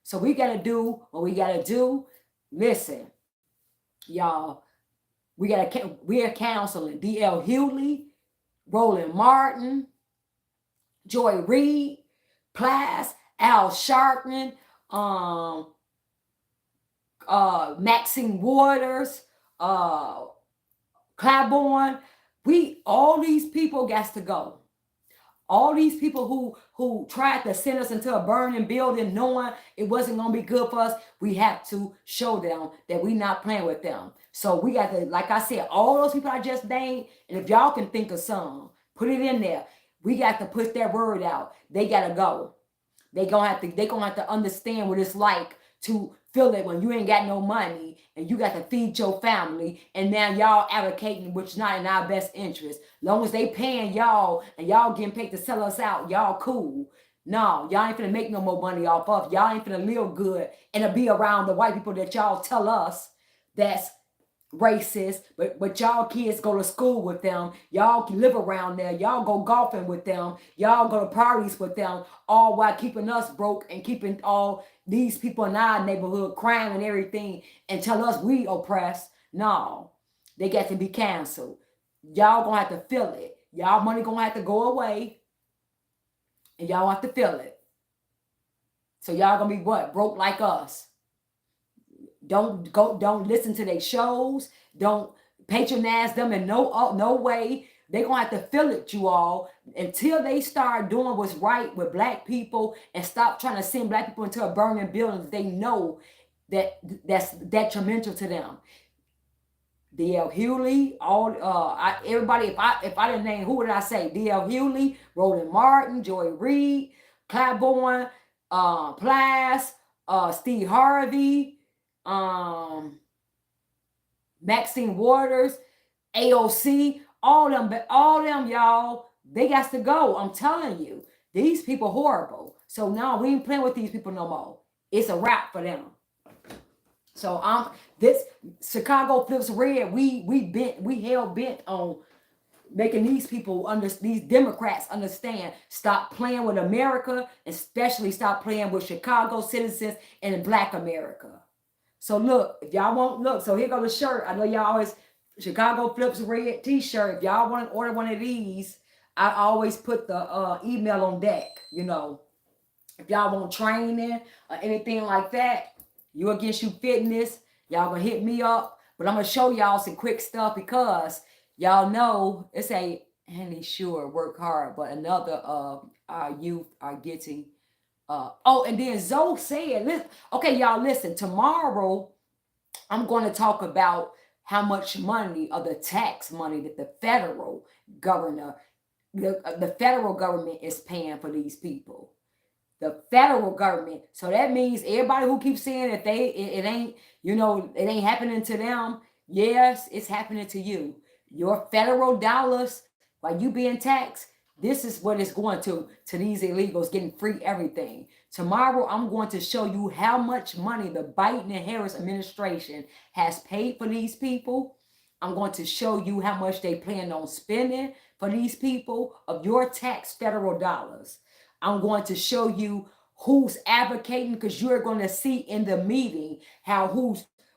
So we got to do what we got to do. Listen, y'all, we are counseling D.L. Hughley, Roland Martin, Joy Reid, Plas, Al Sharpton, Maxine Waters, Claiborne. All these people got to go. All these people who tried to send us into a burning building knowing it wasn't going to be good for us, we have to show them that we're not playing with them. So we got to, like I said, all those people I just named, and if y'all can think of some, put it in there. We got to put that word out. They got to go. They gonna have to understand what it's like to feel it when you ain't got no money and you got to feed your family, and now y'all advocating which not in our best interest. Long as they paying y'all and y'all getting paid to sell us out, y'all cool. No, y'all ain't finna make no more money off of. Y'all ain't finna live good and be around the white people that y'all tell us that's racist, but y'all kids go to school with them, y'all can live around there, y'all go golfing with them, y'all go to parties with them, all while keeping us broke and keeping all these people in our neighborhood crying and everything, and tell us we oppressed. No, they got to be canceled. Y'all gonna have to feel it. Y'all money gonna have to go away, and y'all have to feel it. So y'all gonna be what? Broke like us. Don't listen to their shows. Don't patronize them in no way. They're gonna have to feel it, you all, until they start doing what's right with black people and stop trying to send black people into a burning building. They know that's detrimental to them. D.L. Hewley, everybody. If I didn't name, who would I say? D.L. Hewley, Roland Martin, Joy Reid, Claiborne, Plas, Steve Harvey, Maxine Waters, AOC, all them, y'all, they got to go. I'm telling you, these people horrible. So now we ain't playing with these people no more. It's a wrap for them. So this Chicago Flips Red. We hell bent on making these these Democrats understand. Stop playing with America, especially stop playing with Chicago citizens and Black America. So look, if y'all want, look, so here goes the shirt. I know y'all always, Chicago Flips Red t-shirt. If y'all want to order one of these, I always put the email on deck. You know, if y'all want training or anything like that, You Against You Fitness, y'all gonna hit me up. But I'm gonna show y'all some quick stuff because y'all know it's a Andy Sure work hard, but another our youth are getting and then Zoe said, okay, y'all listen, tomorrow I'm going to talk about how much money of the tax money that the federal government is paying for these people. The federal government. So that means everybody who keeps saying that it ain't, it ain't happening to them. Yes, it's happening to you. Your federal dollars, while you being taxed, this is what it's going to these illegals getting free everything. Tomorrow, I'm going to show you how much money the Biden and Harris administration has paid for these people. I'm going to show you how much they plan on spending for these people of your tax federal dollars. I'm going to show you who's advocating, because you're going to see in the meeting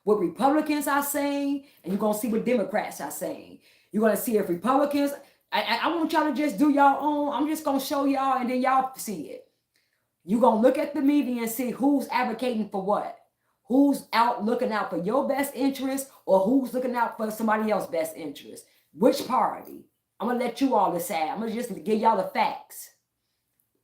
what Republicans are saying, and you're going to see what Democrats are saying. You're going to see if Republicans, I want y'all to just do y'all own. I'm just going to show y'all, and then y'all see it. You're going to look at the meeting and see who's advocating for what. Who's looking out for your best interest, or who's looking out for somebody else's best interest. Which party? I'm going to let you all decide. I'm going to just give y'all the facts.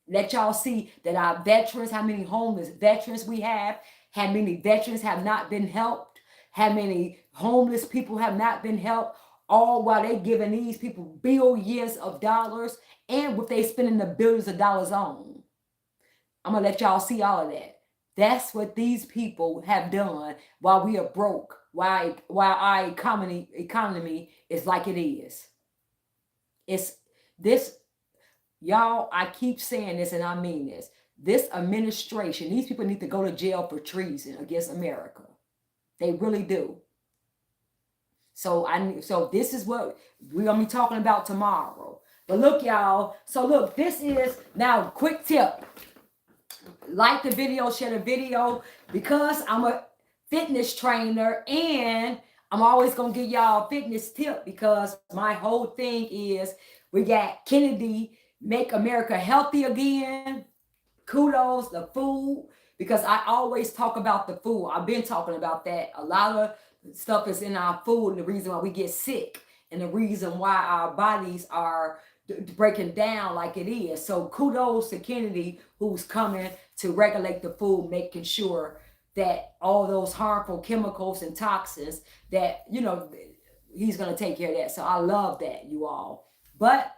Let y'all see that our veterans, how many homeless veterans we have, how many veterans have not been helped, how many homeless people have not been helped, all while they giving these people billions of dollars, and what they spending the billions of dollars on. I'm going to let y'all see all of that. That's what these people have done while we are broke, while our economy is like it is. It's this. Y'all, I keep saying this and I mean this. This administration, these people need to go to jail for treason against America. They really do. So this is what we're going to be talking about tomorrow. But look, y'all. So look, this is now quick tip. Like the video, share the video, because I'm a fitness trainer and I'm always going to give y'all a fitness tip, because my whole thing is we got Kennedy, Make America Healthy Again. Kudos, the food, because I always talk about the food. I've been talking about that. A lot of stuff is in our food, and the reason why we get sick, and the reason why our bodies are breaking down like it is. So kudos to Kennedy, who's coming to regulate the food, making sure that all those harmful chemicals and toxins that, he's going to take care of that. So I love that, you all. But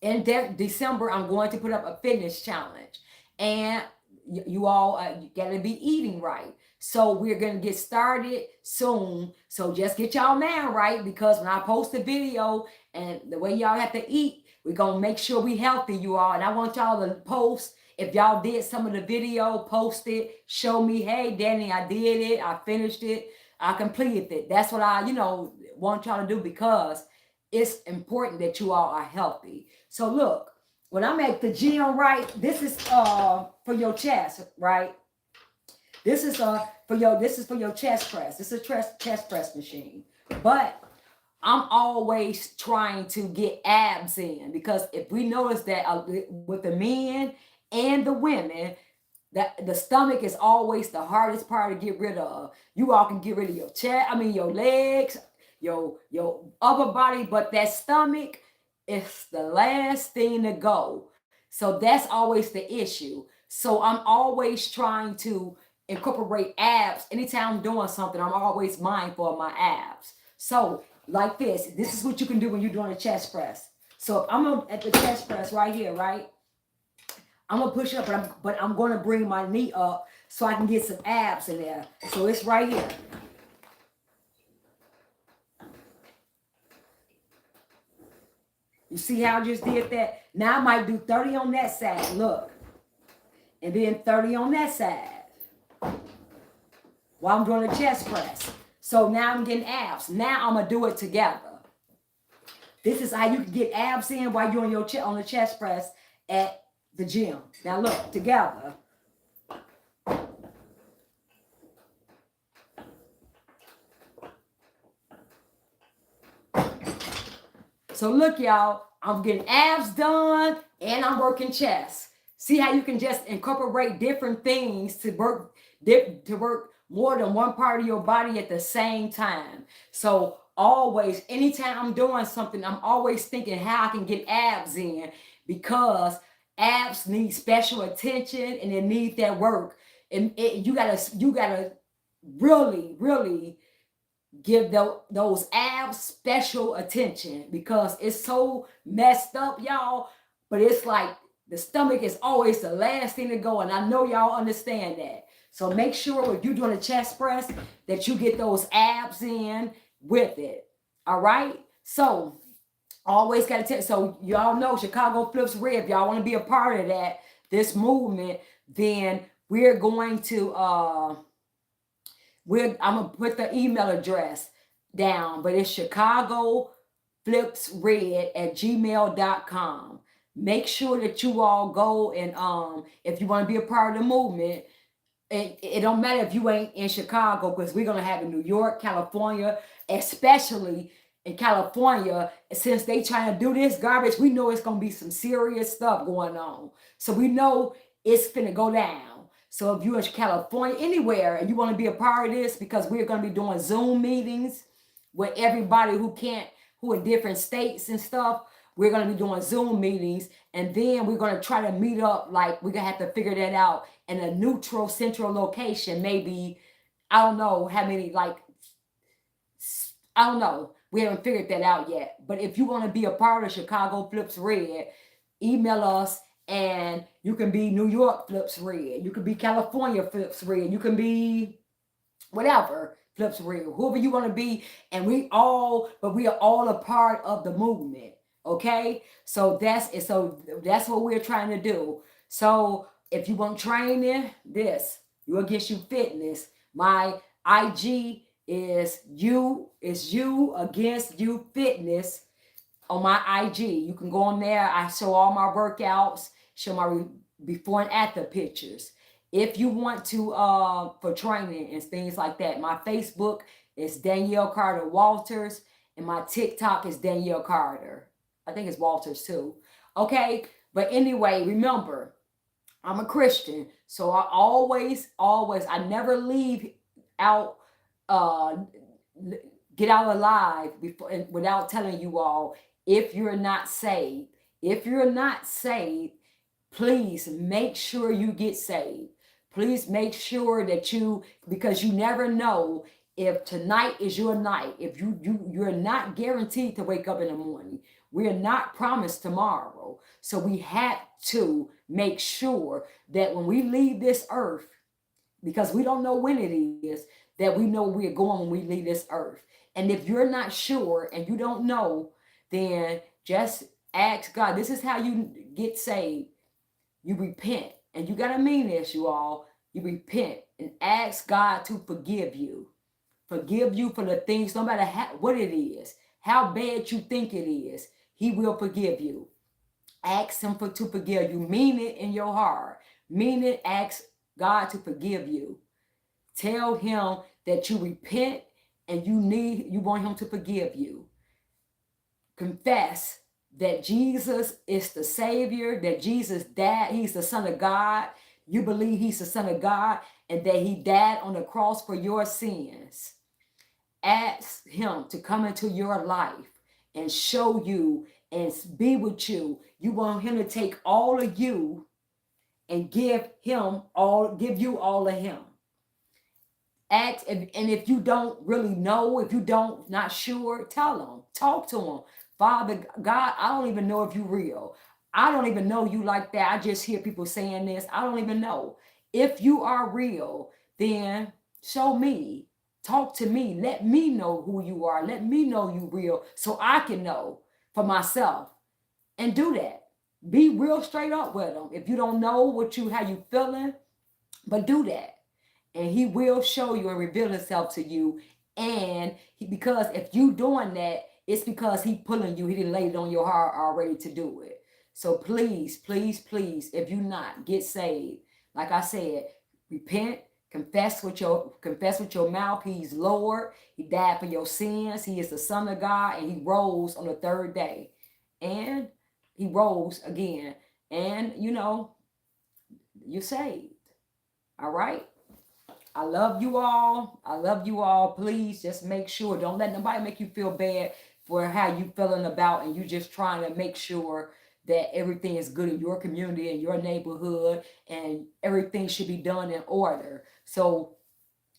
in December, I'm going to put up a fitness challenge, and you all you gotta be eating right. So we're gonna get started soon. So just get y'all man right, because when I post a video and the way y'all have to eat, we're gonna make sure we healthy, you all. And I want y'all to post, if y'all did some of the video, post it, show me, hey, Danny, I did it, I finished it, I completed it. That's what I, want y'all to do, because it's important that you all are healthy. So look, when I'm at the gym, right, this is for your chest, right? This is for your chest press. This is a chest press machine. But I'm always trying to get abs in, because if we notice that with the men and the women, that the stomach is always the hardest part to get rid of. You all can get rid of your chest, your legs, your upper body, but that stomach is the last thing to go. So that's always the issue. So I'm always trying to incorporate abs. Anytime I'm doing something, I'm always mindful of my abs. So like this is what you can do when you're doing a chest press. So if I'm at the chest press right here, right? I'm gonna push up, but I'm gonna bring my knee up so I can get some abs in there. So it's right here. You see how I just did that? Now I might do 30 on that side, look. And then 30 on that side. While I'm doing a chest press. So now I'm getting abs. Now I'm gonna do it together. This is how you can get abs in while you're on the chest press at the gym. Now look, together. So look, y'all, I'm getting abs done and I'm working chest. See how you can just incorporate different things to work more than one part of your body at the same time. So always, anytime I'm doing something, I'm always thinking how I can get abs in, because abs need special attention and they need that work. And you gotta really give those abs special attention, because it's so messed up, y'all. But it's like the stomach is always the last thing to go, and I know y'all understand that. So make sure if you're doing a chest press that you get those abs in with it. All right. So always got to tell. So y'all know Chicago Flips Red. If y'all want to be a part of this movement, then we're going to I'm gonna put the email address down, but it's chicagoflipsred@gmail.com. Make sure that you all go, and if you want to be a part of the movement, it don't matter if you ain't in Chicago, because we're gonna have in New York, California, especially in California. Since they trying to do this garbage, we know it's gonna be some serious stuff going on. So we know it's finna go down. So if you're in California, anywhere, and you want to be a part of this, because we're going to be doing Zoom meetings with everybody who in different states and stuff. We're going to be doing Zoom meetings, and then we're going to try to meet up. Like, we're going to have to figure that out in a neutral central location. Maybe, I don't know how many, like, I don't know. We haven't figured that out yet. But if you want to be a part of Chicago Flips Red, email us. And you can be New York Flips Red. You can be California Flips Red. You can be whatever Flips Red. Whoever you want to be. And we are all a part of the movement. Okay? So that's it. So that's what we're trying to do. So if you want training, you will get you fitness. My IG is you against you fitness. On my IG, you can go on there. I show all my workouts, show my before and after pictures. If you want to for training and things like that, my Facebook is Danielle Carter Walters, and my TikTok is Danielle Carter. I think it's Walters too. Okay, but anyway, remember, I'm a Christian, so I always, I never leave out, get out alive without telling you all. If you're not saved, please make sure you get saved. Please make sure that because you never know if tonight is your night. If you're not guaranteed to wake up in the morning. We're not promised tomorrow. So we have to make sure that when we leave this earth, because we don't know when it is, that we know we're going when we leave this earth. And if you're not sure and you don't know, then just ask God. This is how you get saved. You repent. And you got to mean this, you all. You repent and ask God to forgive you. Forgive you for the things, no matter what it is, how bad you think it is. He will forgive you. Ask him to forgive you. Mean it in your heart. Mean it. Ask God to forgive you. Tell him that you repent and you want him to forgive you. Confess that Jesus is the Savior, that Jesus died, he's the Son of God. You believe he's the Son of God and that he died on the cross for your sins. Ask him to come into your life and show you and be with you. You want him to take all of you and give you all of him. Ask, and if you don't really know, if you don't not sure, tell them, talk to them. Father God, I don't even know if you real. I don't even know you like that. I just hear people saying this. I don't even know. If you are real, then show me. Talk to me. Let me know who you are. Let me know you real so I can know for myself. And do that. Be real straight up with them. If you don't know how you feeling, but do that. And he will show you and reveal himself to you. And because if you doing that, it's because he pulling you. He didn't lay it on your heart already to do it. So please, please, please, if you not, get saved. Like I said, repent, confess with your mouth. He's Lord. He died for your sins. He is the Son of God, and he rose on the third day. And he rose again. And you're saved. All right. I love you all. I love you all. Please just make sure. Don't let nobody make you feel bad for how you feeling about, and you just trying to make sure that everything is good in your community and your neighborhood, and everything should be done in order. So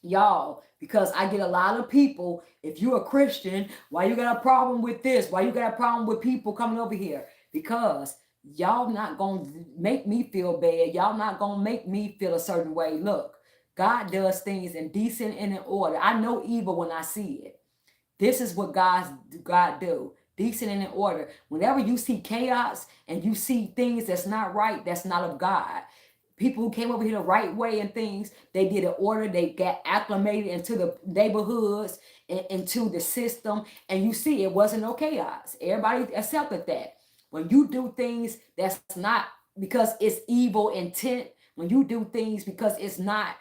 y'all, because I get a lot of people, if you're a Christian, why you got a problem with this? Why you got a problem with people coming over here? Because y'all not gonna make me feel bad. Y'all not gonna make me feel a certain way. Look, God does things in decent and in order. I know evil when I see it. This is what God do. Decent and in order. Whenever you see chaos and you see things that's not right, that's not of God. People who came over here the right way and things, they did an order, they got acclimated into the neighborhoods and into the system, and you see it wasn't no chaos. Everybody accepted that. When you do things that's not because it's evil intent, when you do things because it's not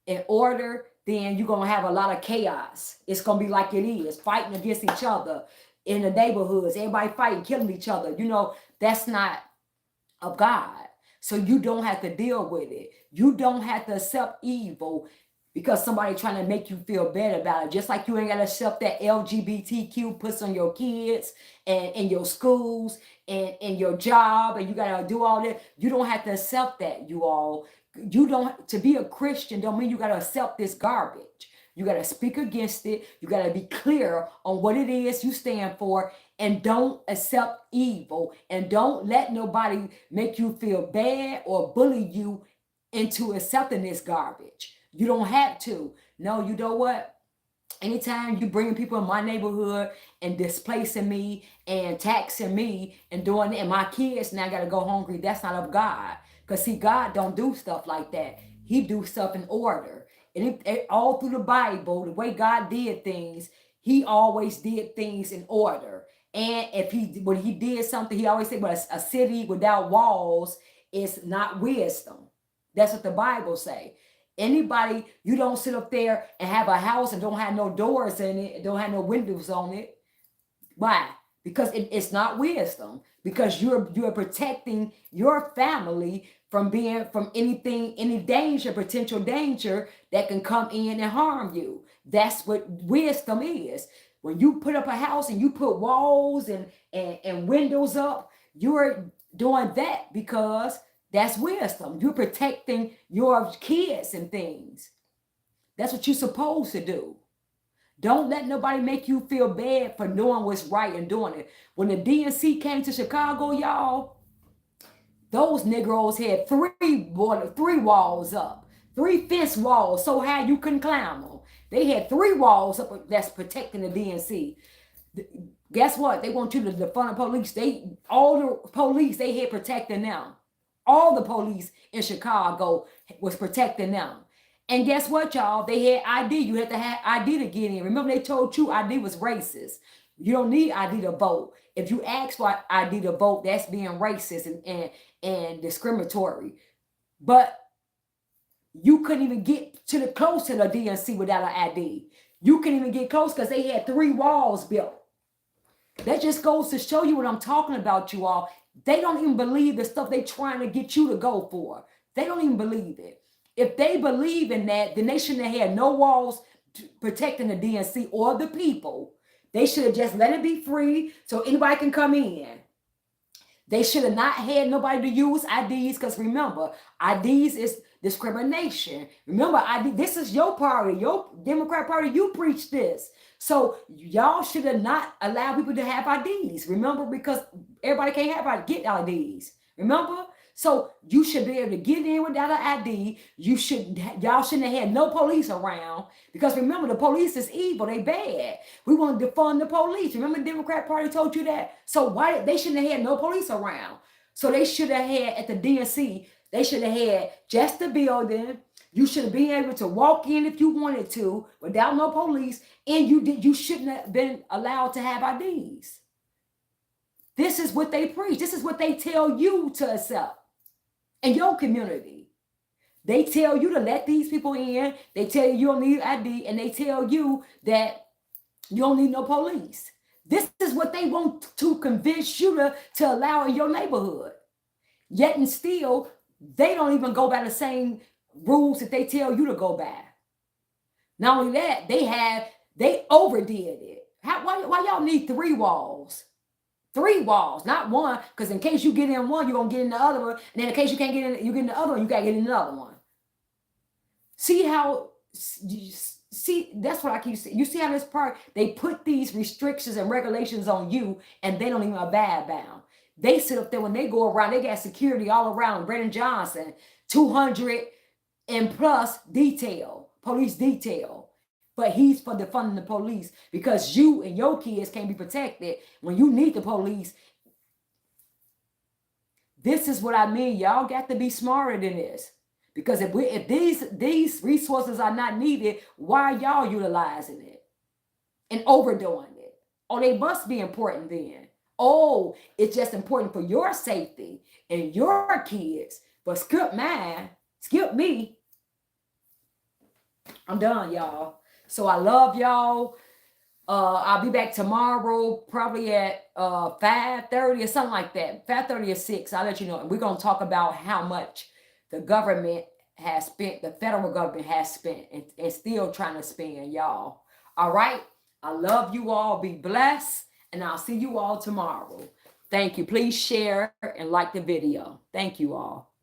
in order, then you're gonna have a lot of chaos. It's gonna be like it is, fighting against each other in the neighborhoods, everybody fighting, killing each other. That's not of God. So you don't have to deal with it. You don't have to accept evil because somebody trying to make you feel bad about it. Just like you ain't got to accept that LGBTQ puts on your kids and in your schools and in your job, and you got to do all that. You don't have to accept that, you all. You don't, to be a Christian don't mean you got to accept this garbage. You got to speak against it. You got to be clear on what it is you stand for, and don't accept evil, and don't let nobody make you feel bad or bully you into accepting this garbage. You don't have to. No, you know what? Anytime you bring people in my neighborhood and displacing me and taxing me and doing it, and my kids now got to go hungry, that's not of God. Because see, God don't do stuff like that. He do stuff in order. And all through the Bible, the way God did things, he always did things in order. And when he did something, he always said, "But a city without walls is not wisdom." That's what the Bible say. Anybody, you don't sit up there and have a house and don't have no doors in it, don't have no windows on it. Why? Because it's not wisdom. Because you're protecting your family from anything, any danger, potential danger that can come in and harm you. That's what wisdom is. When you put up a house and you put walls and windows up, you're doing that because that's wisdom. You're protecting your kids and things. That's what you're supposed to do. Don't let nobody make you feel bad for knowing what's right and doing it. When the DNC came to Chicago, y'all, those Negroes had three walls up, 3 fence walls so high you couldn't climb them. They had 3 walls up that's protecting the DNC. Guess what? They want you to defund the police. All the police they had protecting them. All the police in Chicago was protecting them. And guess what, y'all? They had ID. You had to have ID to get in. Remember, they told you ID was racist. You don't need ID to vote. If you ask for ID to vote, that's being racist and discriminatory. But you couldn't even get close to the DNC without an ID. You couldn't even get close because they had 3 walls built. That just goes to show you what I'm talking about, you all. They don't even believe the stuff they're trying to get you to go for. They don't even believe it. If they believe in that, then they shouldn't have had no walls protecting the DNC or the people. They should have just let it be free so anybody can come in. They should have not had nobody to use IDs, because remember, IDs is discrimination. Remember, this is your party, your Democrat Party. You preach this. So y'all should have not allowed people to have IDs. Remember, because everybody can't get IDs. Remember? So you should be able to get in without an ID. Y'all shouldn't have had no police around, because remember, the police is evil. They bad. We want to defund the police. Remember, the Democrat Party told you that. So why they shouldn't have had no police around? So they should have had at the DNC. They should have had just the building. You should have been able to walk in if you wanted to without no police, and you shouldn't have been allowed to have IDs. This is what they preach. This is what they tell you to accept in your community. They tell you to let these people in. They tell you don't need ID, and they tell you that you don't need no police. This is what they want to convince you to allow in your neighborhood. Yet and still, they don't even go by the same rules that they tell you to go by. Not only that, they overdid it. Why y'all need 3 walls? 3 walls, not one, because in case you get in one, you're going to get in the other one. And then in case you can't get in, you get in the other one, you got to get in another one. See how, that's what I keep saying. You see how this part, they put these restrictions and regulations on you, and they don't even abide by them. They sit up there when they go around, they got security all around. Brennan Johnson, 200 and plus police detail. But he's for defunding the police, because you and your kids can't be protected when you need the police. This is what I mean. Y'all got to be smarter than this. Because if these resources are not needed, why are y'all utilizing it and overdoing it? Oh, they must be important then. Oh, it's just important for your safety and your kids. But skip mine, skip me. I'm done, y'all. So I love y'all. I'll be back tomorrow, probably at 5:30 or something like that. 5:30 or 6. I'll let you know. And we're going to talk about how much the government has spent, the federal government has spent, and still trying to spend, y'all. All right? I love you all. Be blessed. And I'll see you all tomorrow. Thank you. Please share and like the video. Thank you all.